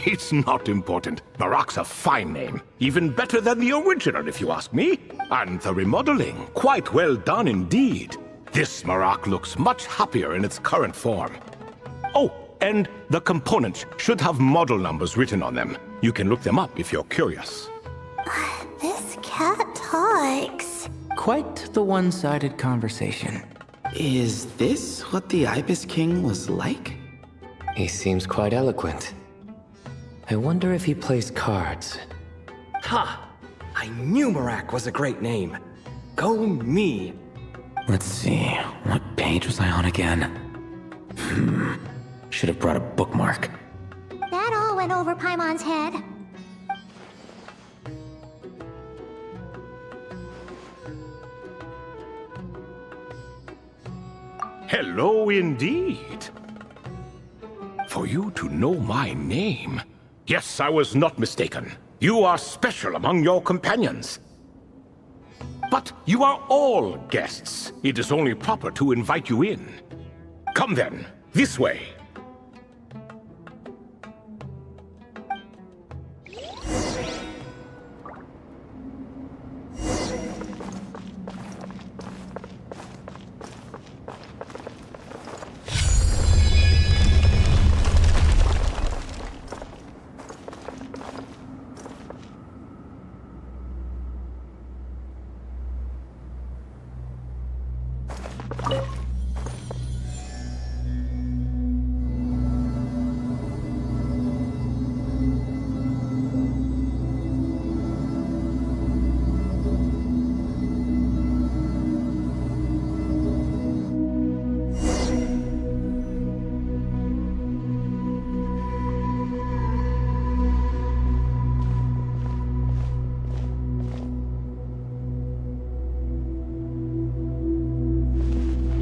Speaker 9: It's not important. Marak's a fine name. Even better than the original, if you ask me. And the remodeling, quite well done indeed. This Marak looks much happier in its current form. Oh, and the components should have model numbers written on them. You can look them up if you're curious.
Speaker 10: This cat talks.
Speaker 3: Quite the one-sided conversation.
Speaker 8: Is this what the Ibis King was like?
Speaker 11: He seems quite eloquent. I wonder if he plays cards.
Speaker 12: Ha! I knew Marak was a great name. Go me.
Speaker 13: Let's see, what page was I on again? Should have brought a bookmark.
Speaker 7: That all went over Paimon's head.
Speaker 9: Hello indeed. For you to know my name. Yes, I was not mistaken. You are special among your companions. But you are all guests. It is only proper to invite you in. Come then, this way.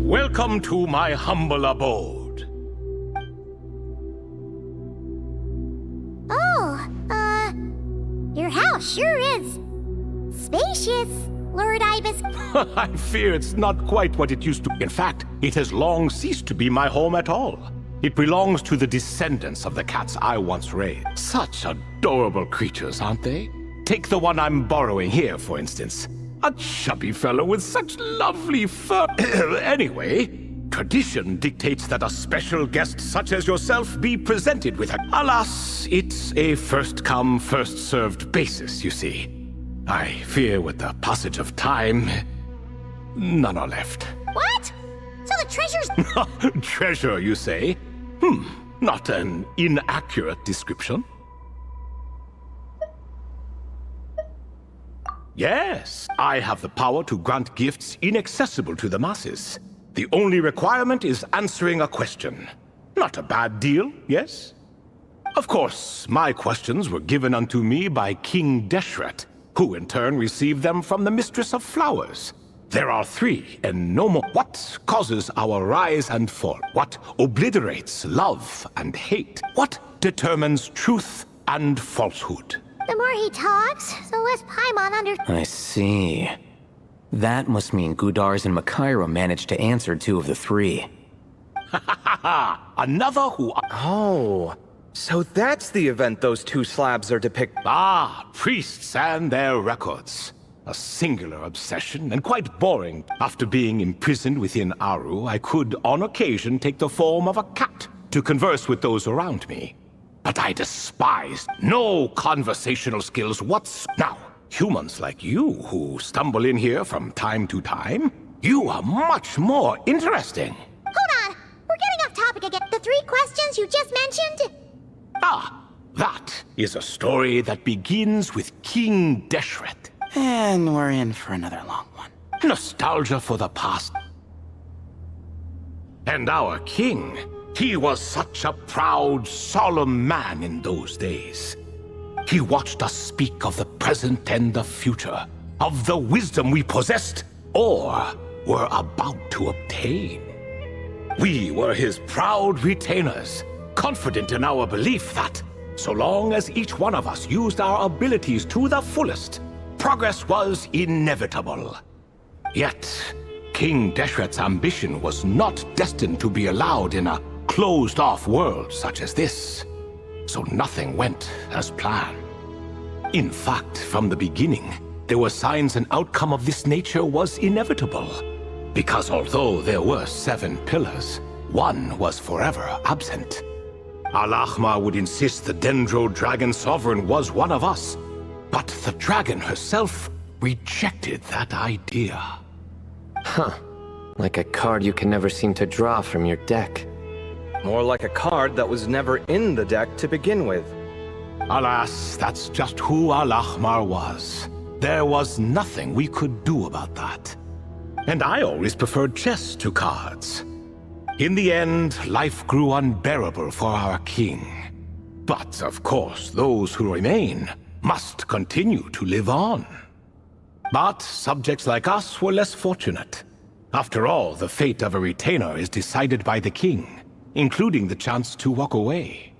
Speaker 9: Welcome to my humble abode.
Speaker 7: Oh, your house sure is spacious. Lord Ibis.
Speaker 9: I fear it's not quite what it used to be. In fact, it has long ceased to be my home at all. It belongs to the descendants of the cats I once raised. Such adorable creatures, aren't they? Take the one I'm borrowing here, for instance. A chubby fellow with such lovely fur. Anyway, tradition dictates that a special guest such as yourself be presented with her. Alas, it's a first-come, first-served basis, you see. I fear with the passage of time, none are left.
Speaker 7: What? So the treasure's...
Speaker 9: Treasure, you say? Not an inaccurate description. Yes, I have the power to grant gifts inaccessible to the masses. The only requirement is answering a question. Not a bad deal, yes? Of course, my questions were given unto me by King Deshret, who in turn received them from the Mistress of Flowers. There are 3, and no more. What causes our rise and fall? What obliterates love and hate? What determines truth and falsehood?
Speaker 7: The more he talks, the less Paimon
Speaker 13: I see. That must mean Gudars and Makaira managed to answer 2 of the 3.
Speaker 9: Another who...
Speaker 12: Oh, so that's the event those 2 slabs are depicting.
Speaker 9: Ah, priests and their records. A singular obsession, and quite boring. After being imprisoned within Aru, I could, on occasion, take the form of a cat to converse with those around me. But I despised no conversational skills Now, humans like you, who stumble in here from time to time, you are much more interesting.
Speaker 7: Hold on! We're getting off topic again. The 3 questions you just mentioned?
Speaker 9: Ah, that is a story that begins with King Deshret.
Speaker 8: And we're in for another long one.
Speaker 9: Nostalgia for the past. And our king, he was such a proud, solemn man in those days. He watched us speak of the present and the future, of the wisdom we possessed or were about to obtain. We were his proud retainers, confident in our belief that, so long as each one of us used our abilities to the fullest, progress was inevitable. Yet, King Deshret's ambition was not destined to be allowed in a closed-off world such as this. So nothing went as planned. In fact, from the beginning, there were signs an outcome of this nature was inevitable. Because although there were 7 pillars, one was forever absent. Al-Ahmar would insist the Dendro Dragon Sovereign was one of us, but the dragon herself rejected that idea.
Speaker 11: Huh. Like a card you can never seem to draw from your deck.
Speaker 12: More like a card that was never in the deck to begin with.
Speaker 9: Alas, that's just who Al-Ahmar was. There was nothing we could do about that. And I always preferred chess to cards. In the end, life grew unbearable for our king. But, of course, those who remain must continue to live on. But subjects like us were less fortunate. After all, the fate of a retainer is decided by the king, including the chance to walk away.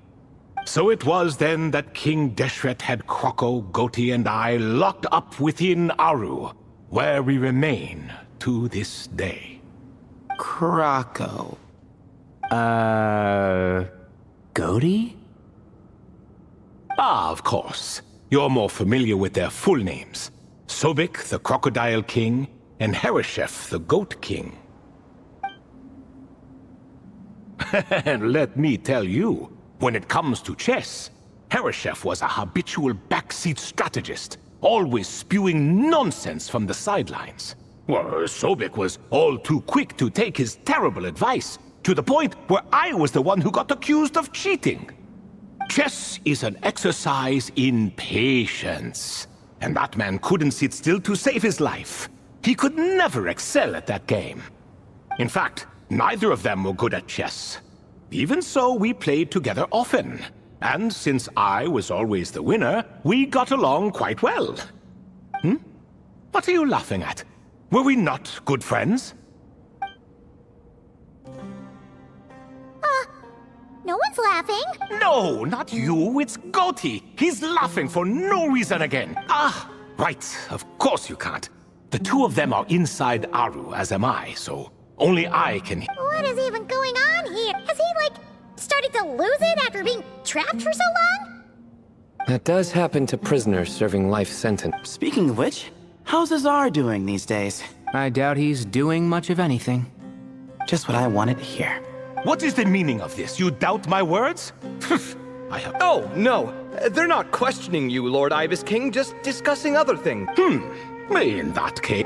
Speaker 9: So it was then that King Deshret had Kroko, Goti, and I locked up within Aru, where we remain to this day.
Speaker 8: Kroko.
Speaker 13: Goti?
Speaker 9: Ah, of course. You're more familiar with their full names. Sobek, the Crocodile King, and Hereshef, the Goat King. And let me tell you, when it comes to chess, Hereshef was a habitual backseat strategist, always spewing nonsense from the sidelines. Well, Sobek was all too quick to take his terrible advice, to the point where I was the one who got accused of cheating. Chess is an exercise in patience, and that man couldn't sit still to save his life. He could never excel at that game. In fact, neither of them were good at chess. Even so, we played together often, and since I was always the winner, we got along quite well. What are you laughing at? Were we not good friends?
Speaker 7: No one's laughing.
Speaker 9: No, not you. It's Goti. He's laughing for no reason again. Ah, right. Of course you can't. The two of them are inside Aru, as am I, so only I can...
Speaker 7: What is even going on here? Has he, like, started to lose it after being trapped for so long?
Speaker 11: That does happen to prisoners serving life sentence.
Speaker 8: Speaking of which, how's Azar doing these days?
Speaker 3: I doubt he's doing much of anything.
Speaker 8: Just what I wanted to hear.
Speaker 9: What is the meaning of this? You doubt my words? I have...
Speaker 12: Oh, no. They're not questioning you, Lord Ibis King, just discussing other things.
Speaker 9: In that case...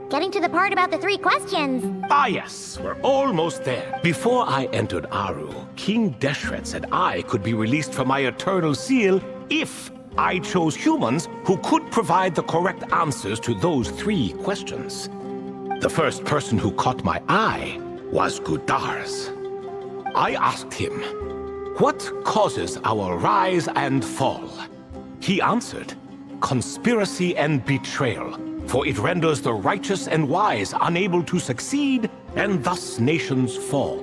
Speaker 7: Getting to the part about the 3 questions.
Speaker 9: Ah, yes, we're almost there. Before I entered Aru, King Deshret said I could be released from my eternal seal if I chose humans who could provide the correct answers to those 3 questions. The first person who caught my eye was Gudar's. I asked him, what causes our rise and fall? He answered, conspiracy and betrayal, for it renders the righteous and wise unable to succeed, and thus nations fall.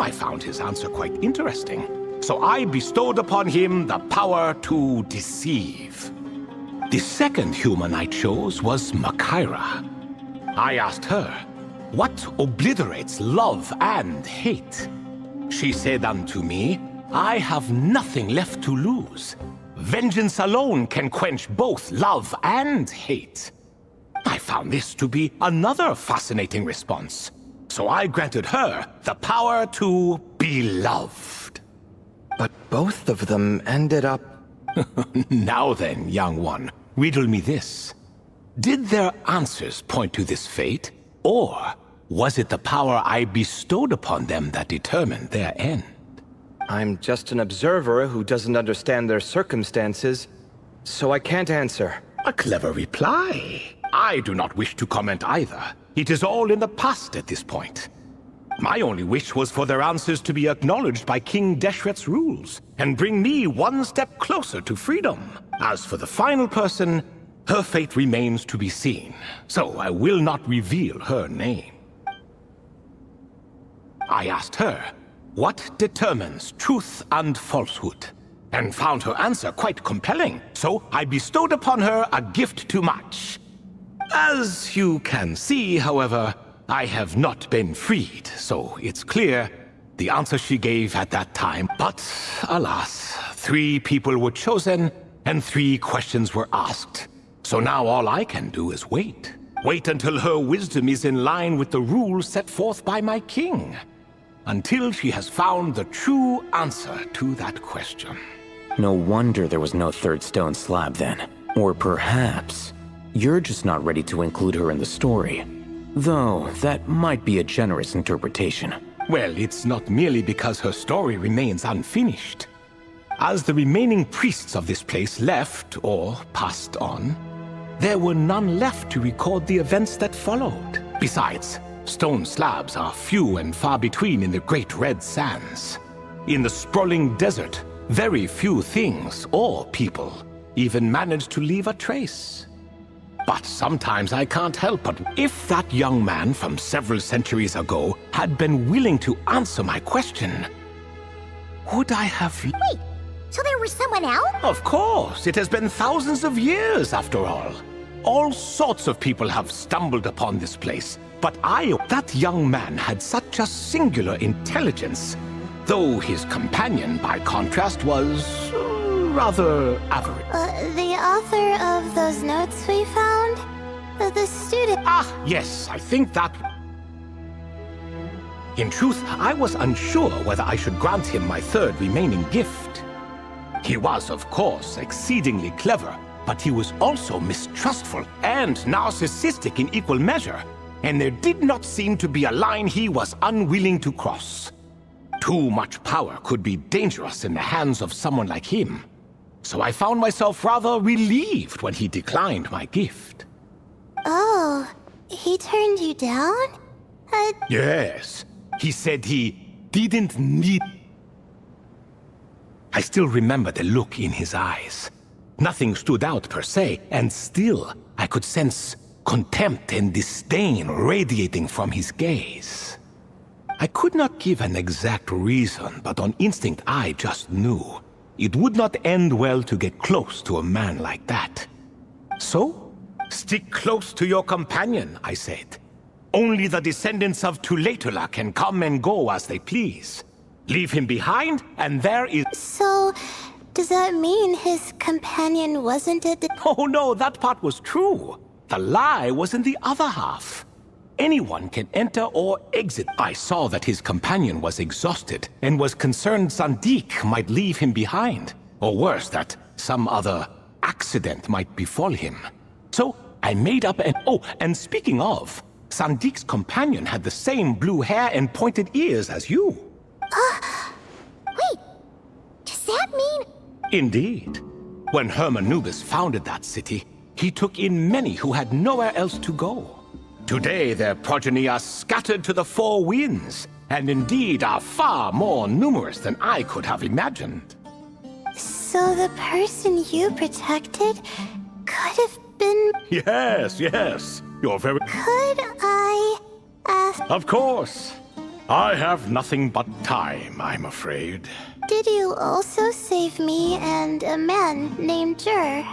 Speaker 9: I found his answer quite interesting, so I bestowed upon him the power to deceive. The second human I chose was Makaira. I asked her, what obliterates love and hate? She said unto me, I have nothing left to lose. Vengeance alone can quench both love and hate. I found this to be another fascinating response, so I granted her the power to be loved.
Speaker 12: But both of them ended up...
Speaker 9: Now then, young one, riddle me this. Did their answers point to this fate, or was it the power I bestowed upon them that determined their end?
Speaker 12: I'm just an observer who doesn't understand their circumstances, so I can't answer.
Speaker 9: A clever reply. I do not wish to comment either. It is all in the past at this point. My only wish was for their answers to be acknowledged by King Deshret's rules, and bring me one step closer to freedom. As for the final person, her fate remains to be seen, so I will not reveal her name. I asked her, what determines truth and falsehood? And found her answer quite compelling, so I bestowed upon her a gift to match. As you can see, however, I have not been freed, so it's clear the answer she gave at that time. But, alas, 3 people were chosen, and 3 questions were asked. So now all I can do is wait. Wait until her wisdom is in line with the rules set forth by my king. Until she has found the true answer to that question.
Speaker 13: No wonder there was no 3rd stone slab then. Or perhaps you're just not ready to include her in the story. Though, that might be a generous interpretation.
Speaker 9: Well, it's not merely because her story remains unfinished. As the remaining priests of this place left, or passed on, there were none left to record the events that followed. Besides, stone slabs are few and far between in the Great Red Sands. In the sprawling desert, very few things or people even manage to leave a trace. But sometimes I can't help but if that young man from several centuries ago had been willing to answer my question, would I have...
Speaker 7: Wait, so there was someone else?
Speaker 9: Of course, it has been thousands of years after all. All sorts of people have stumbled upon this place, but that young man had such a singular intelligence, though his companion, by contrast, was rather average.
Speaker 10: The author of those notes we found? The student...
Speaker 9: Ah, yes, I think that... In truth, I was unsure whether I should grant him my 3rd remaining gift. He was, of course, exceedingly clever, but he was also mistrustful and narcissistic in equal measure, and there did not seem to be a line he was unwilling to cross. Too much power could be dangerous in the hands of someone like him. So I found myself rather relieved when he declined my gift.
Speaker 10: Oh, he turned you down?
Speaker 9: Yes, he said he didn't need... I still remember the look in his eyes. Nothing stood out per se, and still I could sense contempt and disdain radiating from his gaze. I could not give an exact reason, but on instinct I just knew. It would not end well to get close to a man like that. So, Stick close to your companion, I said. Only the descendants of Tuletula can come and go as they please. Leave him behind, and there is...
Speaker 10: So, does that mean his companion wasn't a...
Speaker 9: Oh no, that part was true. The lie was in the other half. Anyone can enter or exit. I saw that his companion was exhausted and was concerned Sandik might leave him behind. Or worse, that some other accident might befall him. So I made up an... Oh, and speaking of, Sandik's companion had the same blue hair and pointed ears as you.
Speaker 7: Wait, does that mean...
Speaker 9: Indeed. When Hermanubis founded that city, he took in many who had nowhere else to go. Today, their progeny are scattered to the four winds, and indeed are far more numerous than I could have imagined.
Speaker 10: So the person you protected could have been...
Speaker 9: Yes, yes. You're very...
Speaker 10: Could I ask...
Speaker 9: Of course. I have nothing but time, I'm afraid.
Speaker 10: Did you also save me and a man named Jur?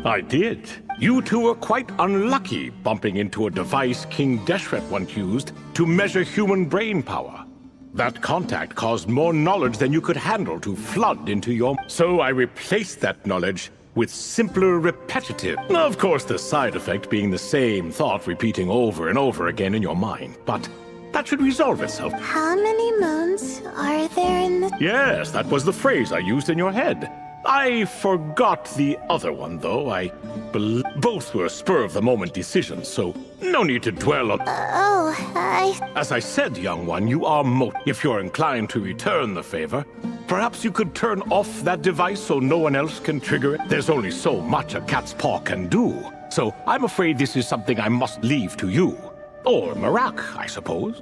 Speaker 9: I did. You two were quite unlucky bumping into a device King Deshret once used to measure human brain power. That contact caused more knowledge than you could handle to flood into your... So I replaced that knowledge with simpler repetitive. Of course, the side effect being the same thought repeating over and over again in your mind. But that should resolve itself.
Speaker 10: How many moons are there in the...
Speaker 9: Yes, that was the phrase I used in your head. I forgot the other one, though. Both were spur-of-the-moment decisions, so no need to dwell on... As I said, young one, you are If you're inclined to return the favor, perhaps you could turn off that device so no one else can trigger it. There's only so much a cat's paw can do, so I'm afraid this is something I must leave to you. Or Marak, I suppose.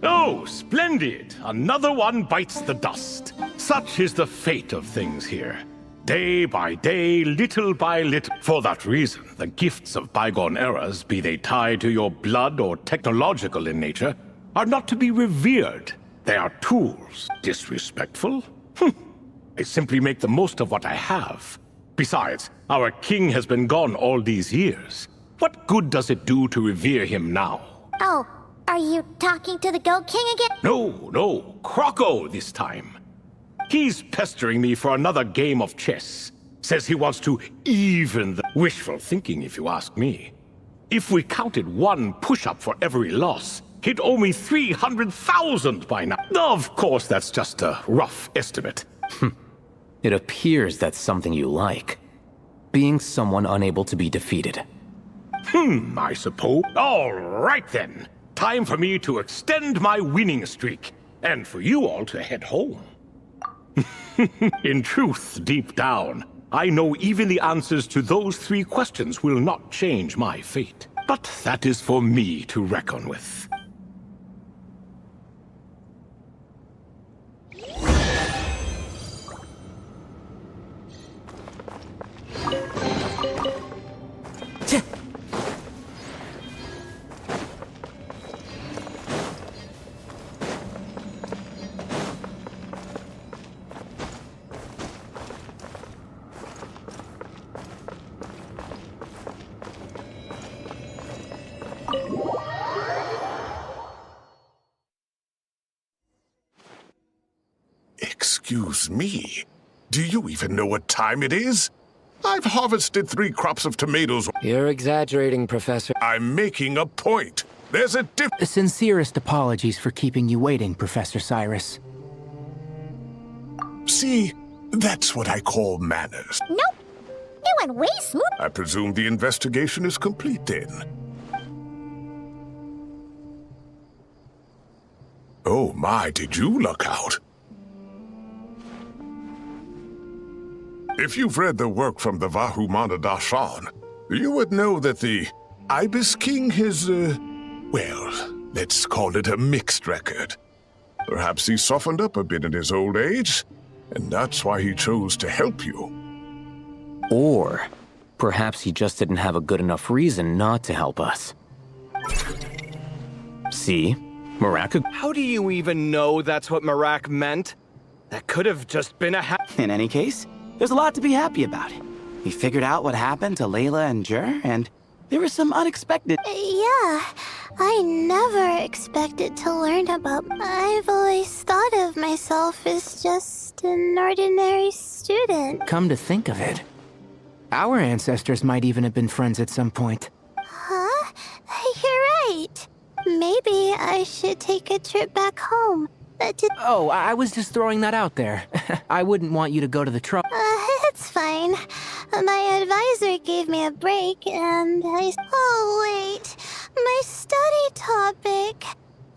Speaker 9: Oh, splendid! Another one bites the dust. Such is the fate of things here. Day by day, little by little. For that reason, the gifts of bygone eras, be they tied to your blood or technological in nature, are not to be revered. They are tools. Disrespectful? I simply make the most of what I have. Besides, our king has been gone all these years. What good does it do to revere him now?
Speaker 7: Oh. Are you talking to the Goat King again?
Speaker 9: No, Croco this time. He's pestering me for another game of chess. Says he wants to even the... Wishful thinking, if you ask me. If we counted one push-up for every loss, he'd owe me 300,000 by now. Of course, that's just a rough estimate.
Speaker 13: It appears that's something you like. Being someone unable to be defeated.
Speaker 9: I suppose. All right, then. Time for me to extend my winning streak, and for you all to head home. In truth, deep down, I know even the answers to those 3 questions will not change my fate. But that is for me to reckon with.
Speaker 14: Excuse me, do you even know what time it is? I've harvested 3 crops of tomatoes.
Speaker 11: You're exaggerating, Professor.
Speaker 14: I'm making a point. There's a
Speaker 3: The sincerest apologies for keeping you waiting, Professor Cyrus.
Speaker 14: See, that's what I call manners.
Speaker 7: Nope. It went way smooth.
Speaker 14: I presume the investigation is complete then. Oh my, did you luck out? If you've read the work from the Vahumana Dashan, you would know that the Ibis King is, well, let's call it a mixed record. Perhaps he softened up a bit in his old age, and that's why he chose to help you.
Speaker 13: Or perhaps he just didn't have a good enough reason not to help us. See? Marak...
Speaker 12: How do you even know that's what Marak meant? That could have just been a
Speaker 8: In any case, there's a lot to be happy about. We figured out what happened to Layla and Jur, and there were some unexpected...
Speaker 10: Yeah, I never expected to learn about... I've always thought of myself as just an ordinary student.
Speaker 3: Come to think of it, our ancestors might even have been friends at some point.
Speaker 10: Huh? You're right. Maybe I should take a trip back home.
Speaker 3: Oh, I was just throwing that out there. I wouldn't want you to go to the trouble.
Speaker 10: It's fine. My advisor gave me a break and Oh, wait. My study topic.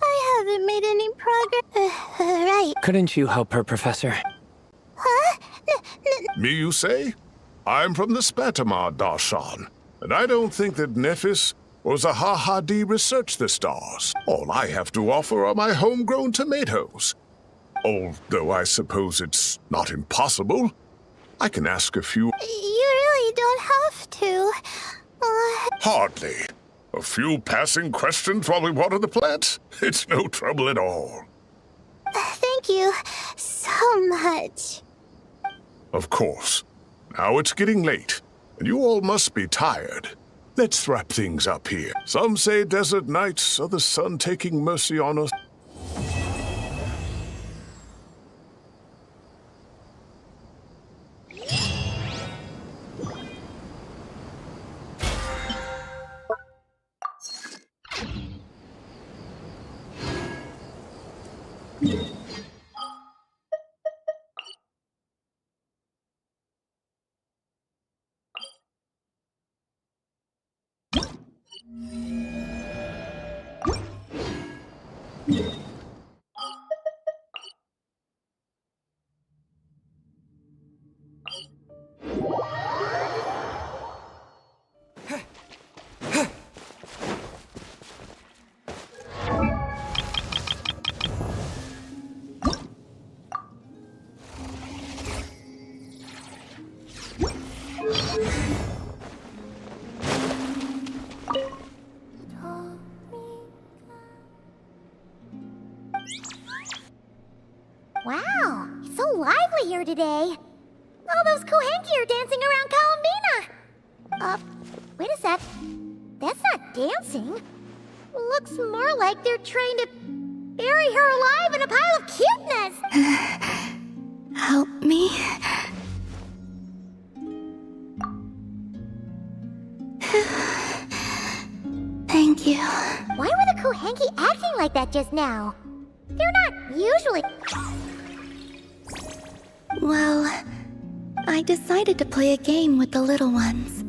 Speaker 10: I haven't made any progress. Right.
Speaker 11: Couldn't you help her, Professor?
Speaker 10: Huh?
Speaker 14: Me, you say? I'm from the Spatamar Darshan, and I don't think that Nephis or Zahahadi researched the stars. All I have to offer are my homegrown tomatoes. Although I suppose it's not impossible. I can ask a few...
Speaker 10: You really don't have to.
Speaker 14: Hardly. A few passing questions while we water the plants? It's no trouble at all.
Speaker 10: Thank you so much.
Speaker 14: Of course. Now it's getting late, and you all must be tired. Let's wrap things up here. Some say desert nights are the sun taking mercy on us.
Speaker 7: Wow, it's so lively here today. All those Kohenki are dancing around Columbina. Wait a sec. That's not dancing. Looks more like they're trying to bury her alive in a pile of cuteness.
Speaker 10: Help me. Thank you.
Speaker 7: Why were the Kohenki acting like that just now? They're not usually...
Speaker 10: Well, I decided to play a game with the little ones.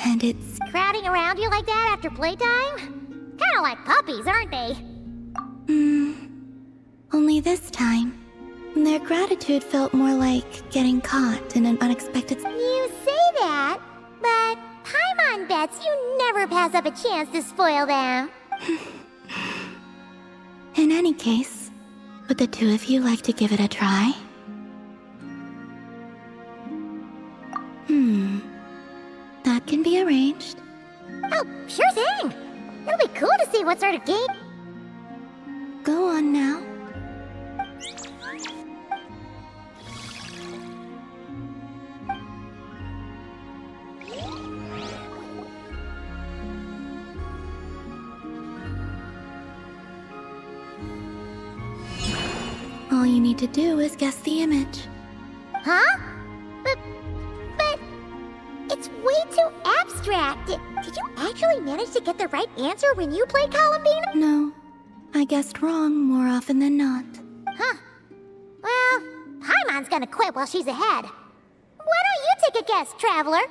Speaker 10: And it's...
Speaker 7: Crowding around you like that after playtime? Kinda like puppies, aren't they?
Speaker 10: Only this time, their gratitude felt more like getting caught in an unexpected...
Speaker 7: You say that, but Paimon bets you never pass up a chance to spoil them.
Speaker 10: In any case, would the two of you like to give it a try? That can be arranged.
Speaker 7: Oh, sure thing! It'll be cool to see what sort of game...
Speaker 10: Go on now. All you need to do is guess the image.
Speaker 7: Huh? But... It's way too abstract. Did you actually manage to get the right answer when you played Columbina?
Speaker 10: No. I guessed wrong more often than not.
Speaker 7: Huh. Well, Paimon's gonna quit while she's ahead. Why don't you take a guess, Traveler?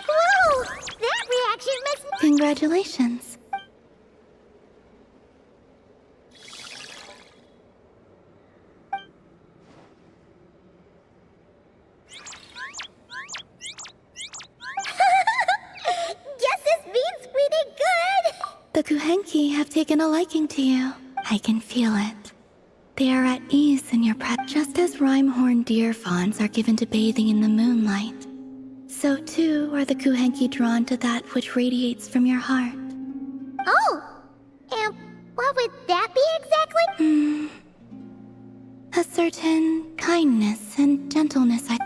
Speaker 7: Whoa! That reaction makes me...
Speaker 10: Congratulations. The Kuhenki have taken a liking to you. I can feel it. They are at ease in your presence, just as rhyme-horned deer fawns are given to bathing in the moonlight. So too are the Kuhenki drawn to that which radiates from your heart.
Speaker 7: Oh! And what would that be exactly?
Speaker 10: A certain kindness and gentleness, I...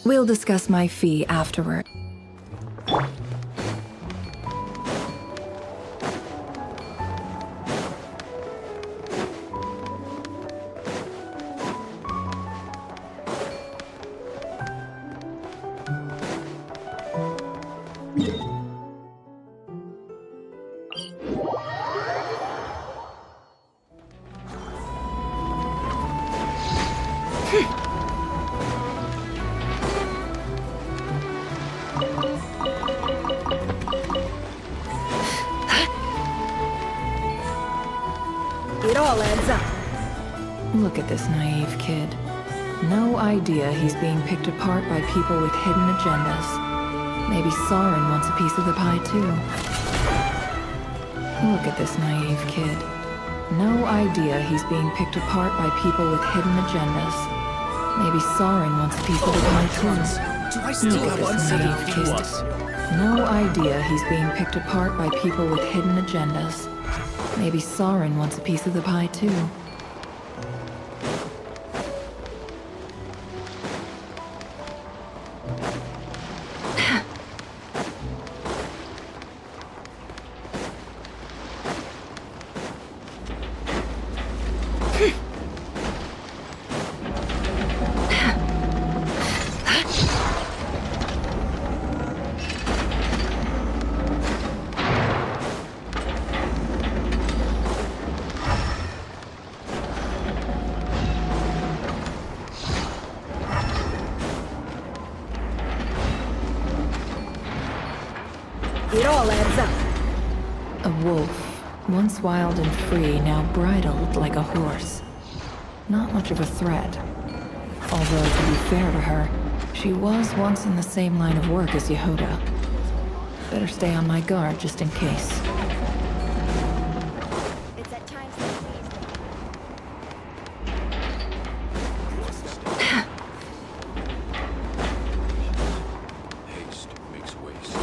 Speaker 15: We'll discuss my fee afterward.
Speaker 2: It all adds up. Look at this naive kid. No idea he's being picked apart by people with hidden agendas. Maybe Soren wants a piece of the pie too. Look at this naive kid. No idea he's being picked apart by people with hidden agendas. Maybe Soren wants a piece of the pie too.
Speaker 6: Do I still
Speaker 2: Look at
Speaker 6: have
Speaker 2: this naive kid. No idea he's being picked apart by people with hidden agendas. Maybe Soren wants a piece of the pie too.
Speaker 15: It all adds up.
Speaker 2: A wolf, once wild and free, now bridled like a horse. Not much of a threat. Although, to be fair to her, she was once in the same line of work as Yehuda. Better stay on my guard just in case.
Speaker 7: It's at times like
Speaker 1: Haste makes waste.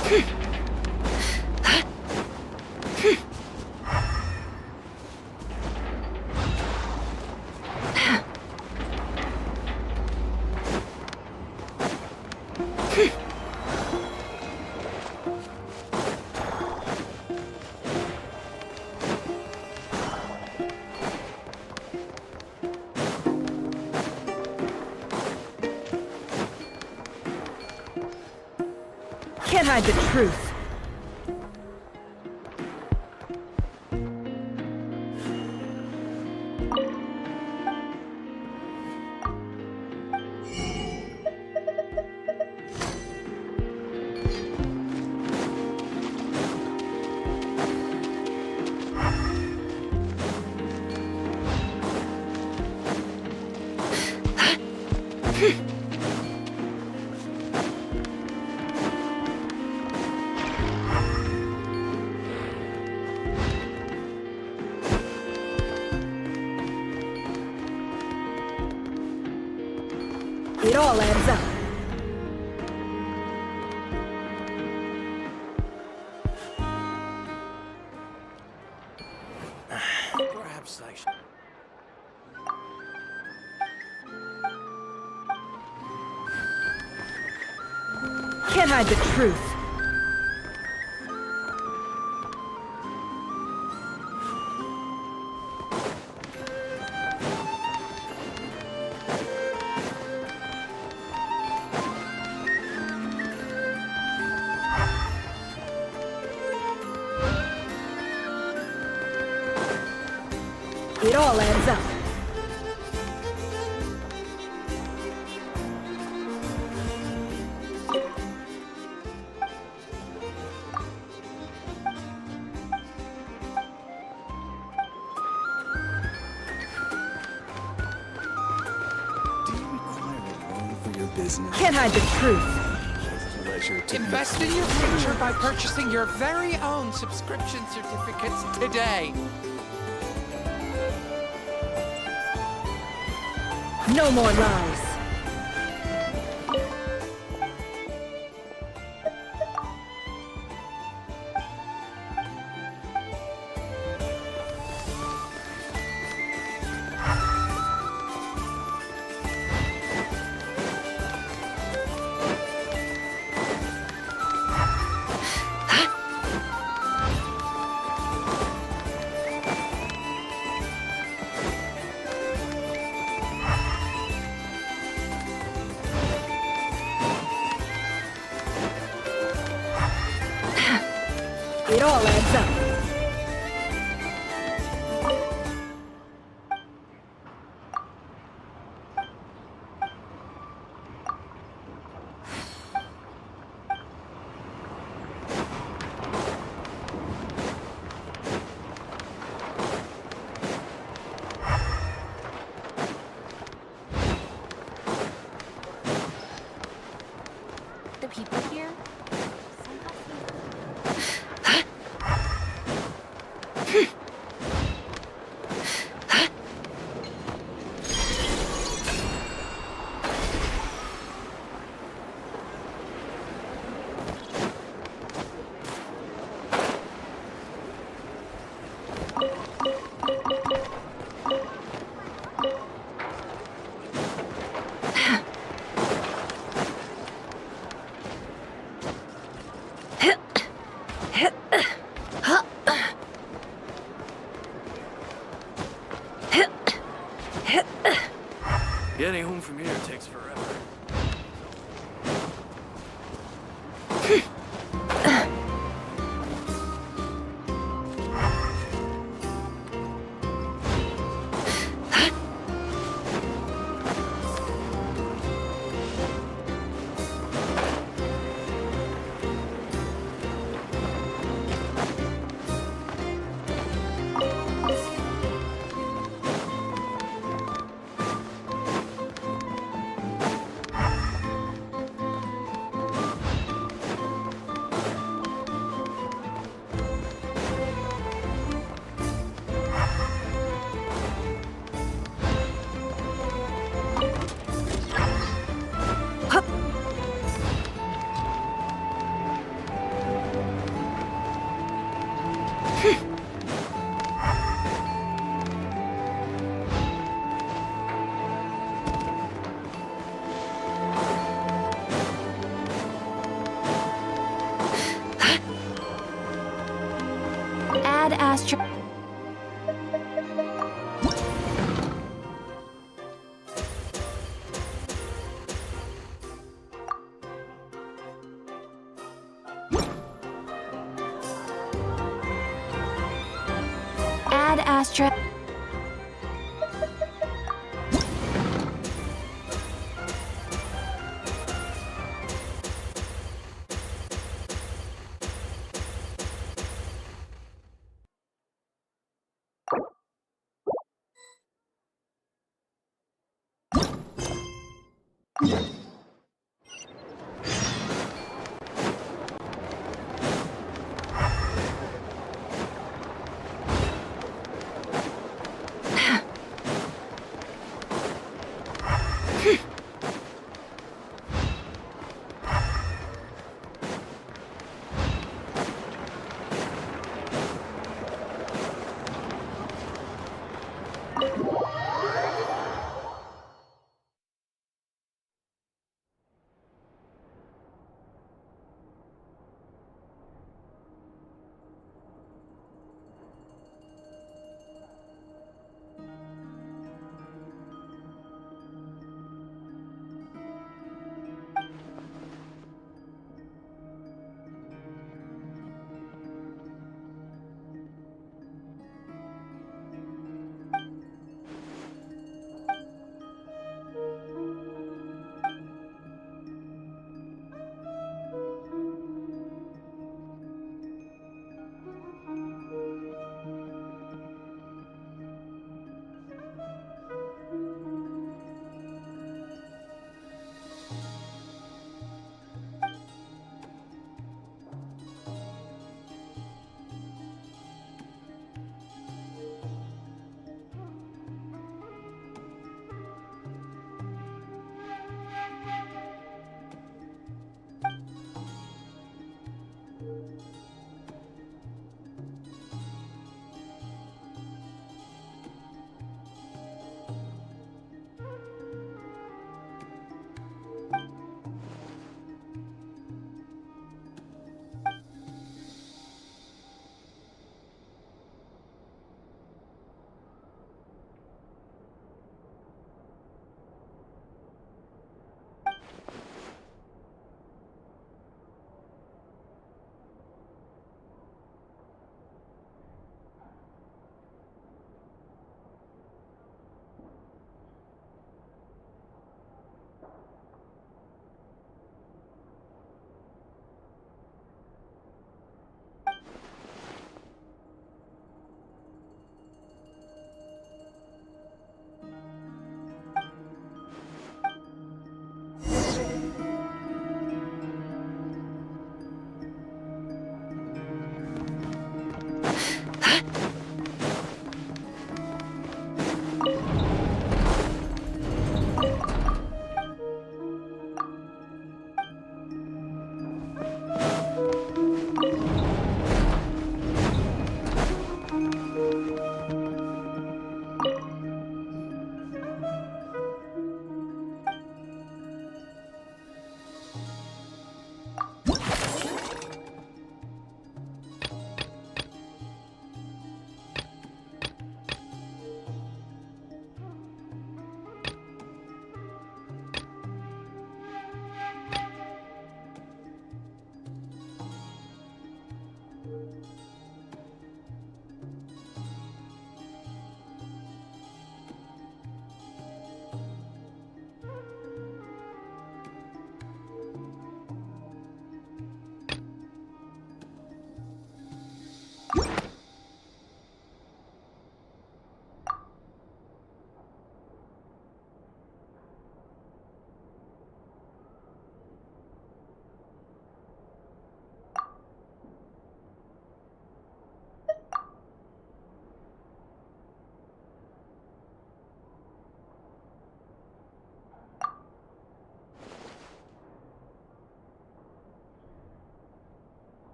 Speaker 15: Can't hide the truth. It all adds up.
Speaker 6: Perhaps I should.
Speaker 15: Can't hide the truth. all adds up. Can't hide the truth.
Speaker 1: Invest in your future by purchasing your very own subscription certificates today.
Speaker 15: No more lies. It all adds up.
Speaker 7: The people here?
Speaker 6: Getting home from here takes forever.
Speaker 7: Add Astra. Add Astra.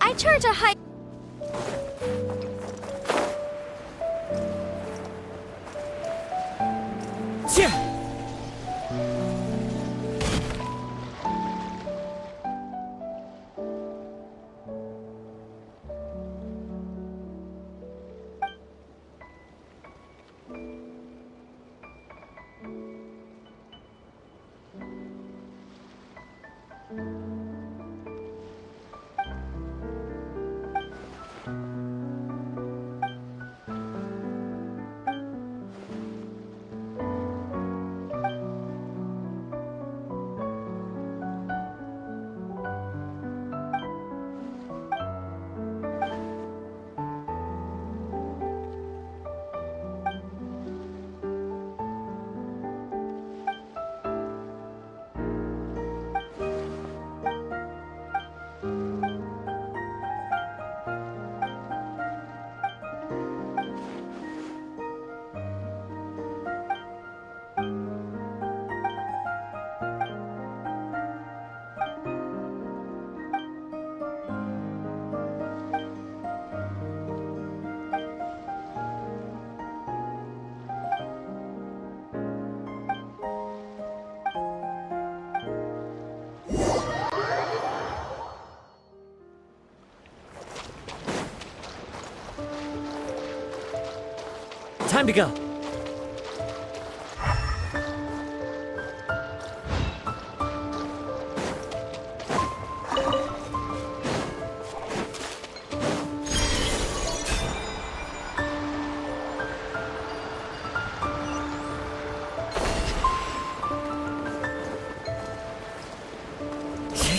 Speaker 7: I charge a high...
Speaker 16: Time to go.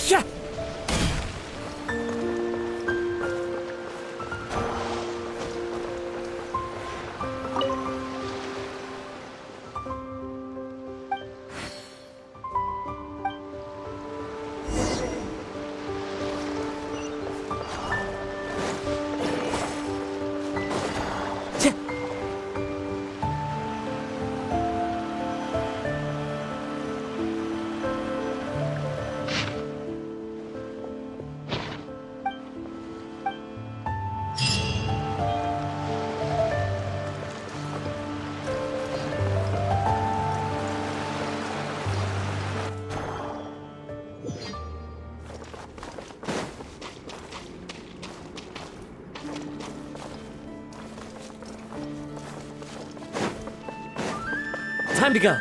Speaker 16: Yeah. Time to go.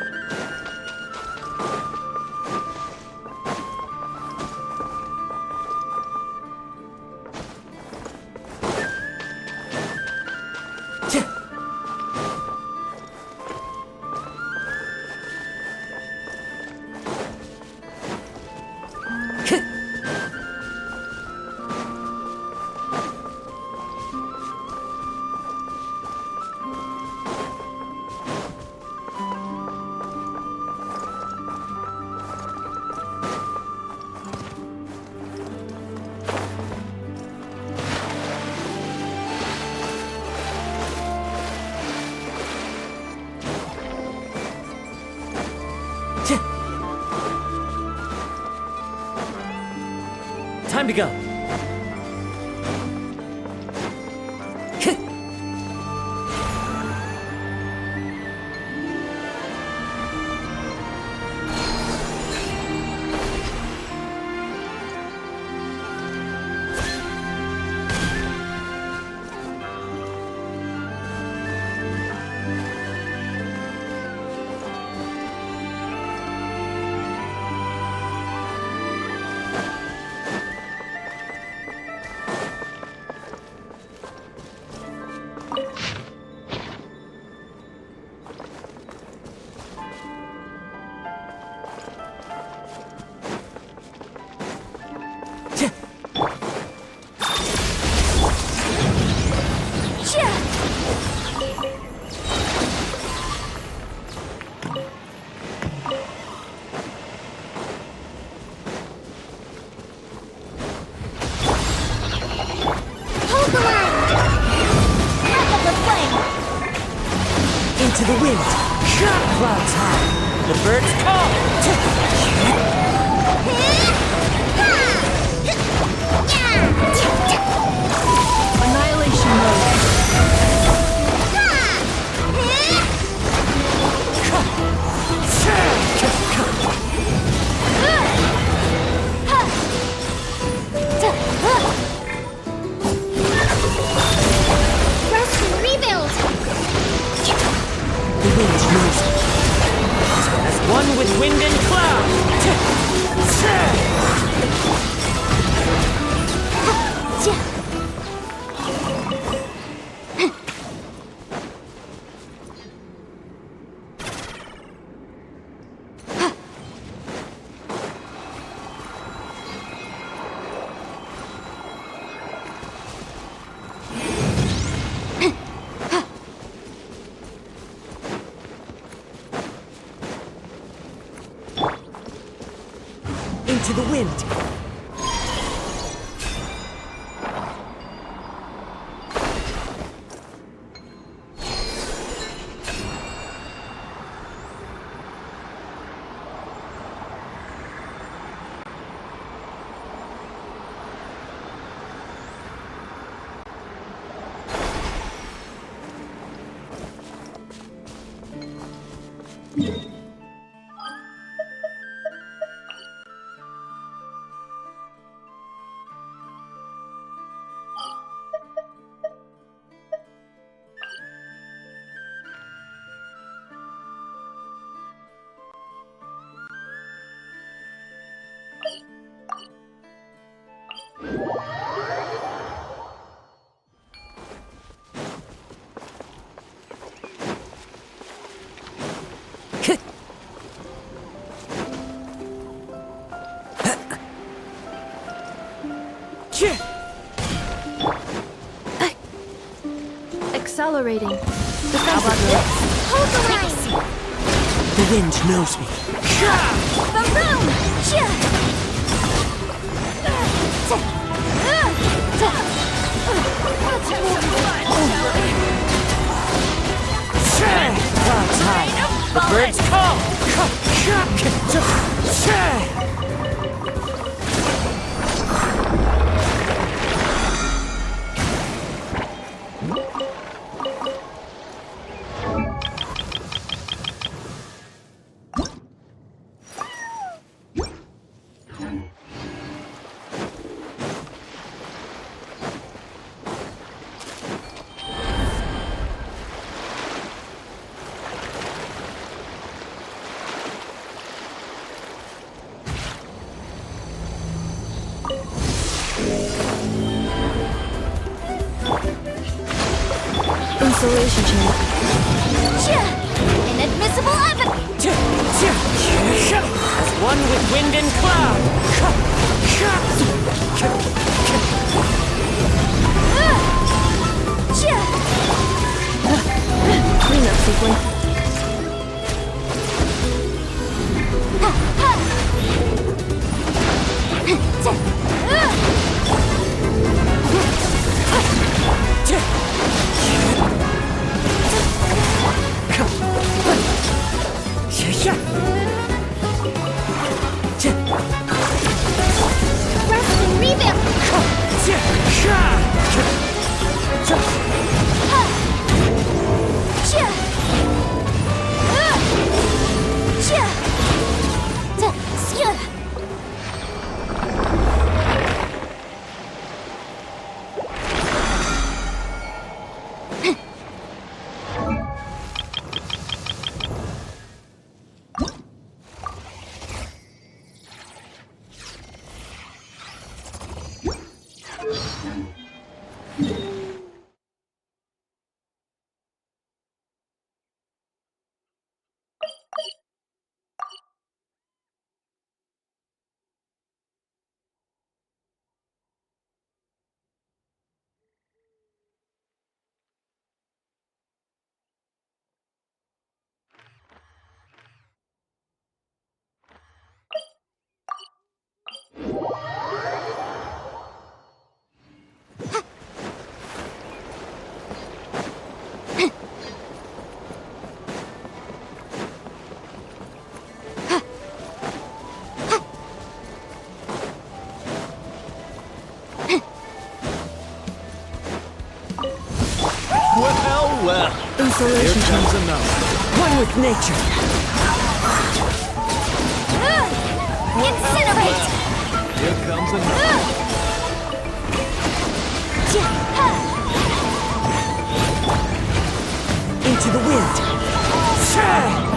Speaker 16: Time to go. the wind. Clouds high. The birds call.
Speaker 2: Annihilation mode.
Speaker 7: Rest and rebuild!
Speaker 16: The wind moves. As one with wind and cloud. Into the wind.
Speaker 2: Accelerating.
Speaker 7: How about this? Hold the line!
Speaker 16: The wind knows me.
Speaker 7: The room!
Speaker 16: Clouds high. The birds call.
Speaker 2: Insulation chamber.
Speaker 7: Inadmissible evidence!
Speaker 16: As one with wind and cloud.
Speaker 2: Cleanup sequence.
Speaker 7: Rest and rebuild!
Speaker 15: Insulation comes another. One with nature.
Speaker 7: Incinerate!
Speaker 15: Here comes another. Into the wind.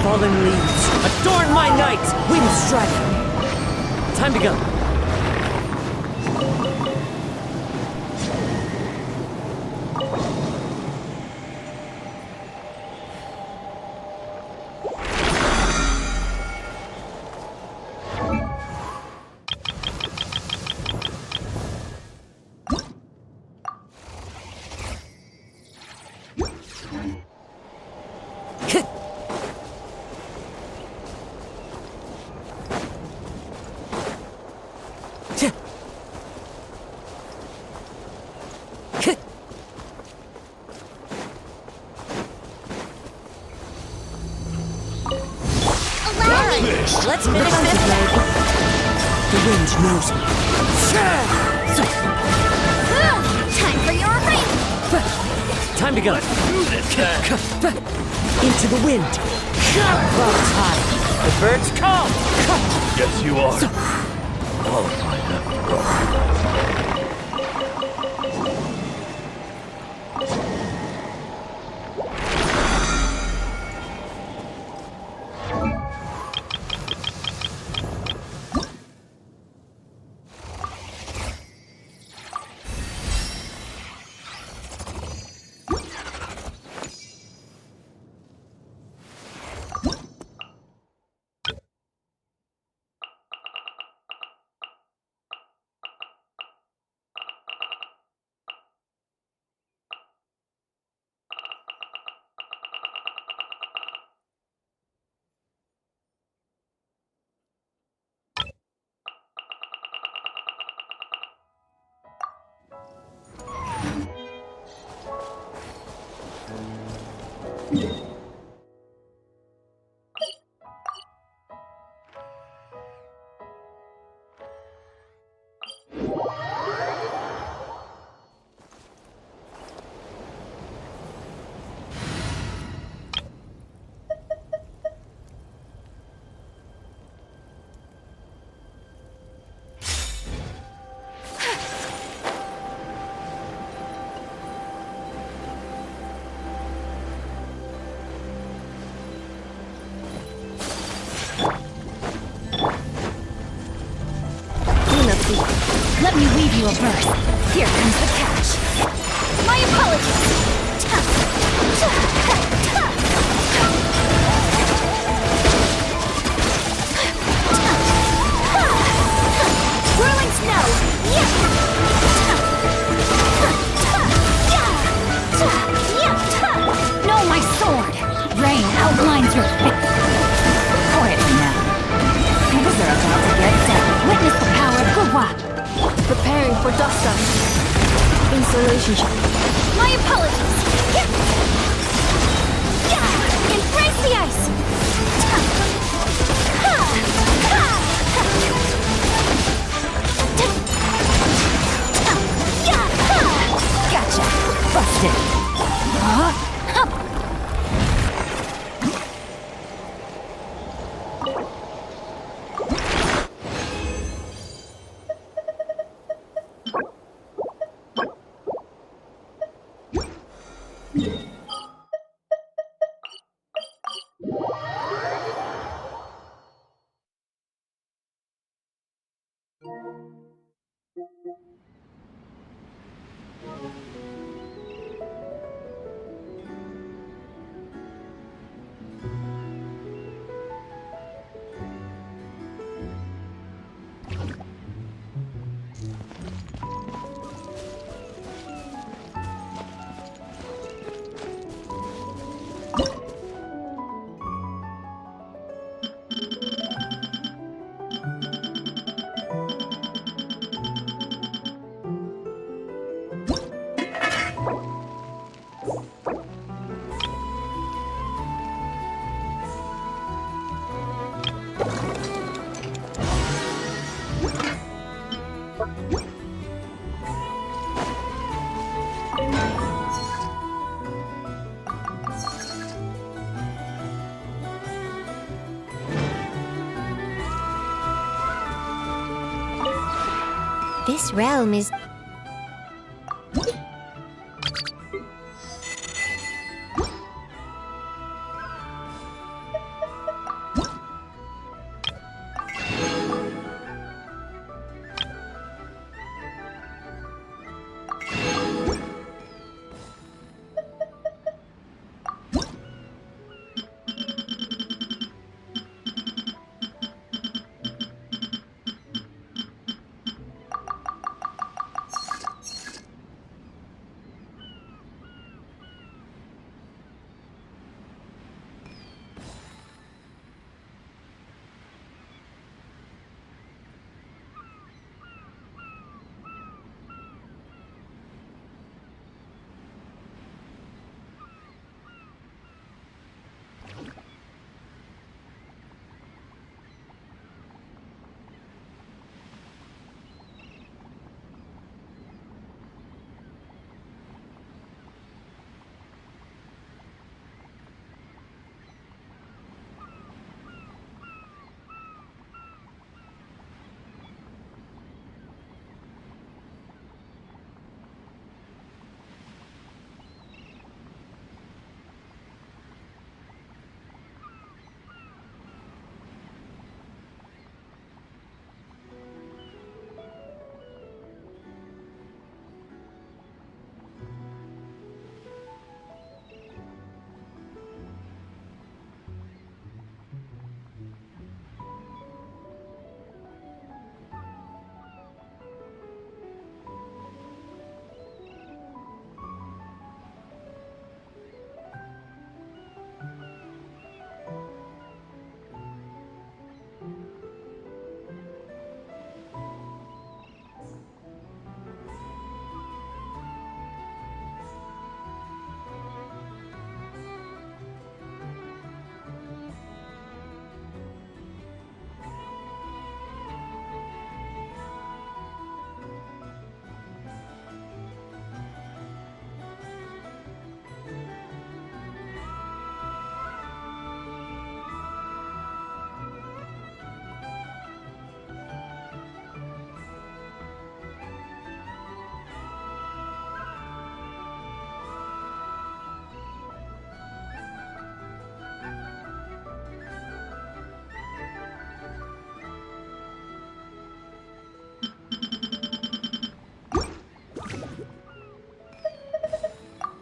Speaker 15: Fallen leaves. Adorn my night. Wind strike. Time to go. Let's finish this. The wind knows me.
Speaker 7: Time for your race!
Speaker 15: Time to go. Into the wind. Clouds high. The birds come.
Speaker 6: Yes, you are. Qualified after all.
Speaker 5: Let me weave you a verse. Here comes the catch.
Speaker 7: My apologies! Whirling snow!
Speaker 5: No, my sword! Rain outlines your face. Quietly now. Things are about to get down. Witness the power of Gurwa.
Speaker 7: Preparing for dust up. Insulation. My apologies! Embrace the ice!
Speaker 5: Gotcha. Busted. Huh?
Speaker 7: This realm is...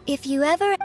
Speaker 7: If you ever...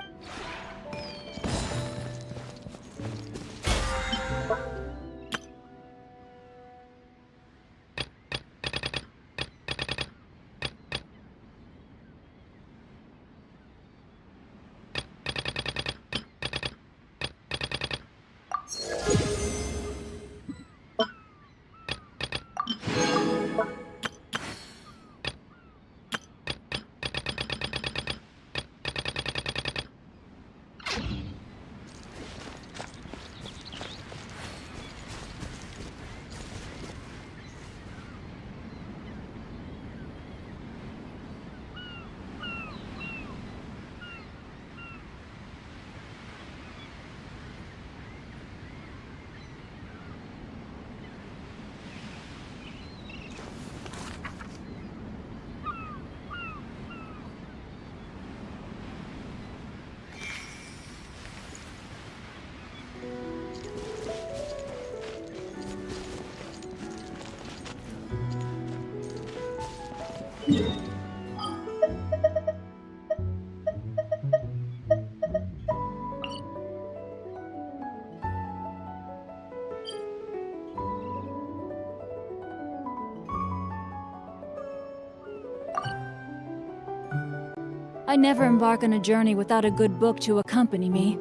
Speaker 17: I never embark on a journey without a good book to accompany me.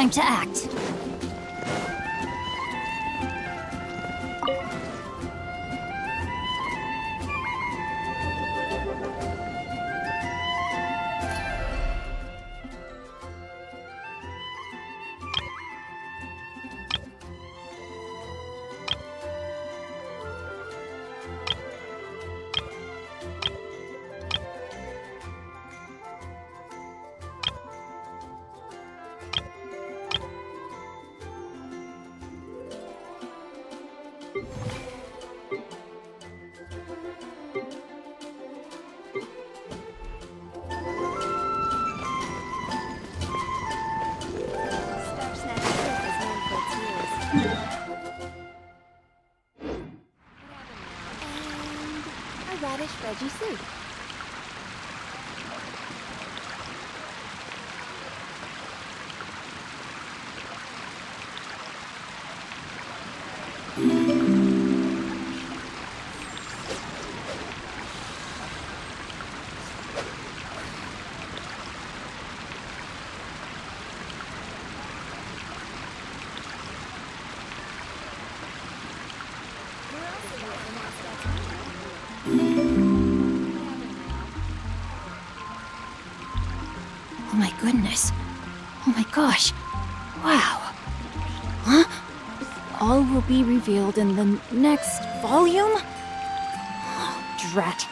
Speaker 7: time to act.
Speaker 10: A radish veggie soup.
Speaker 7: Oh my goodness. Oh my gosh. Wow. Huh? All will be revealed in the next volume? Oh, drat.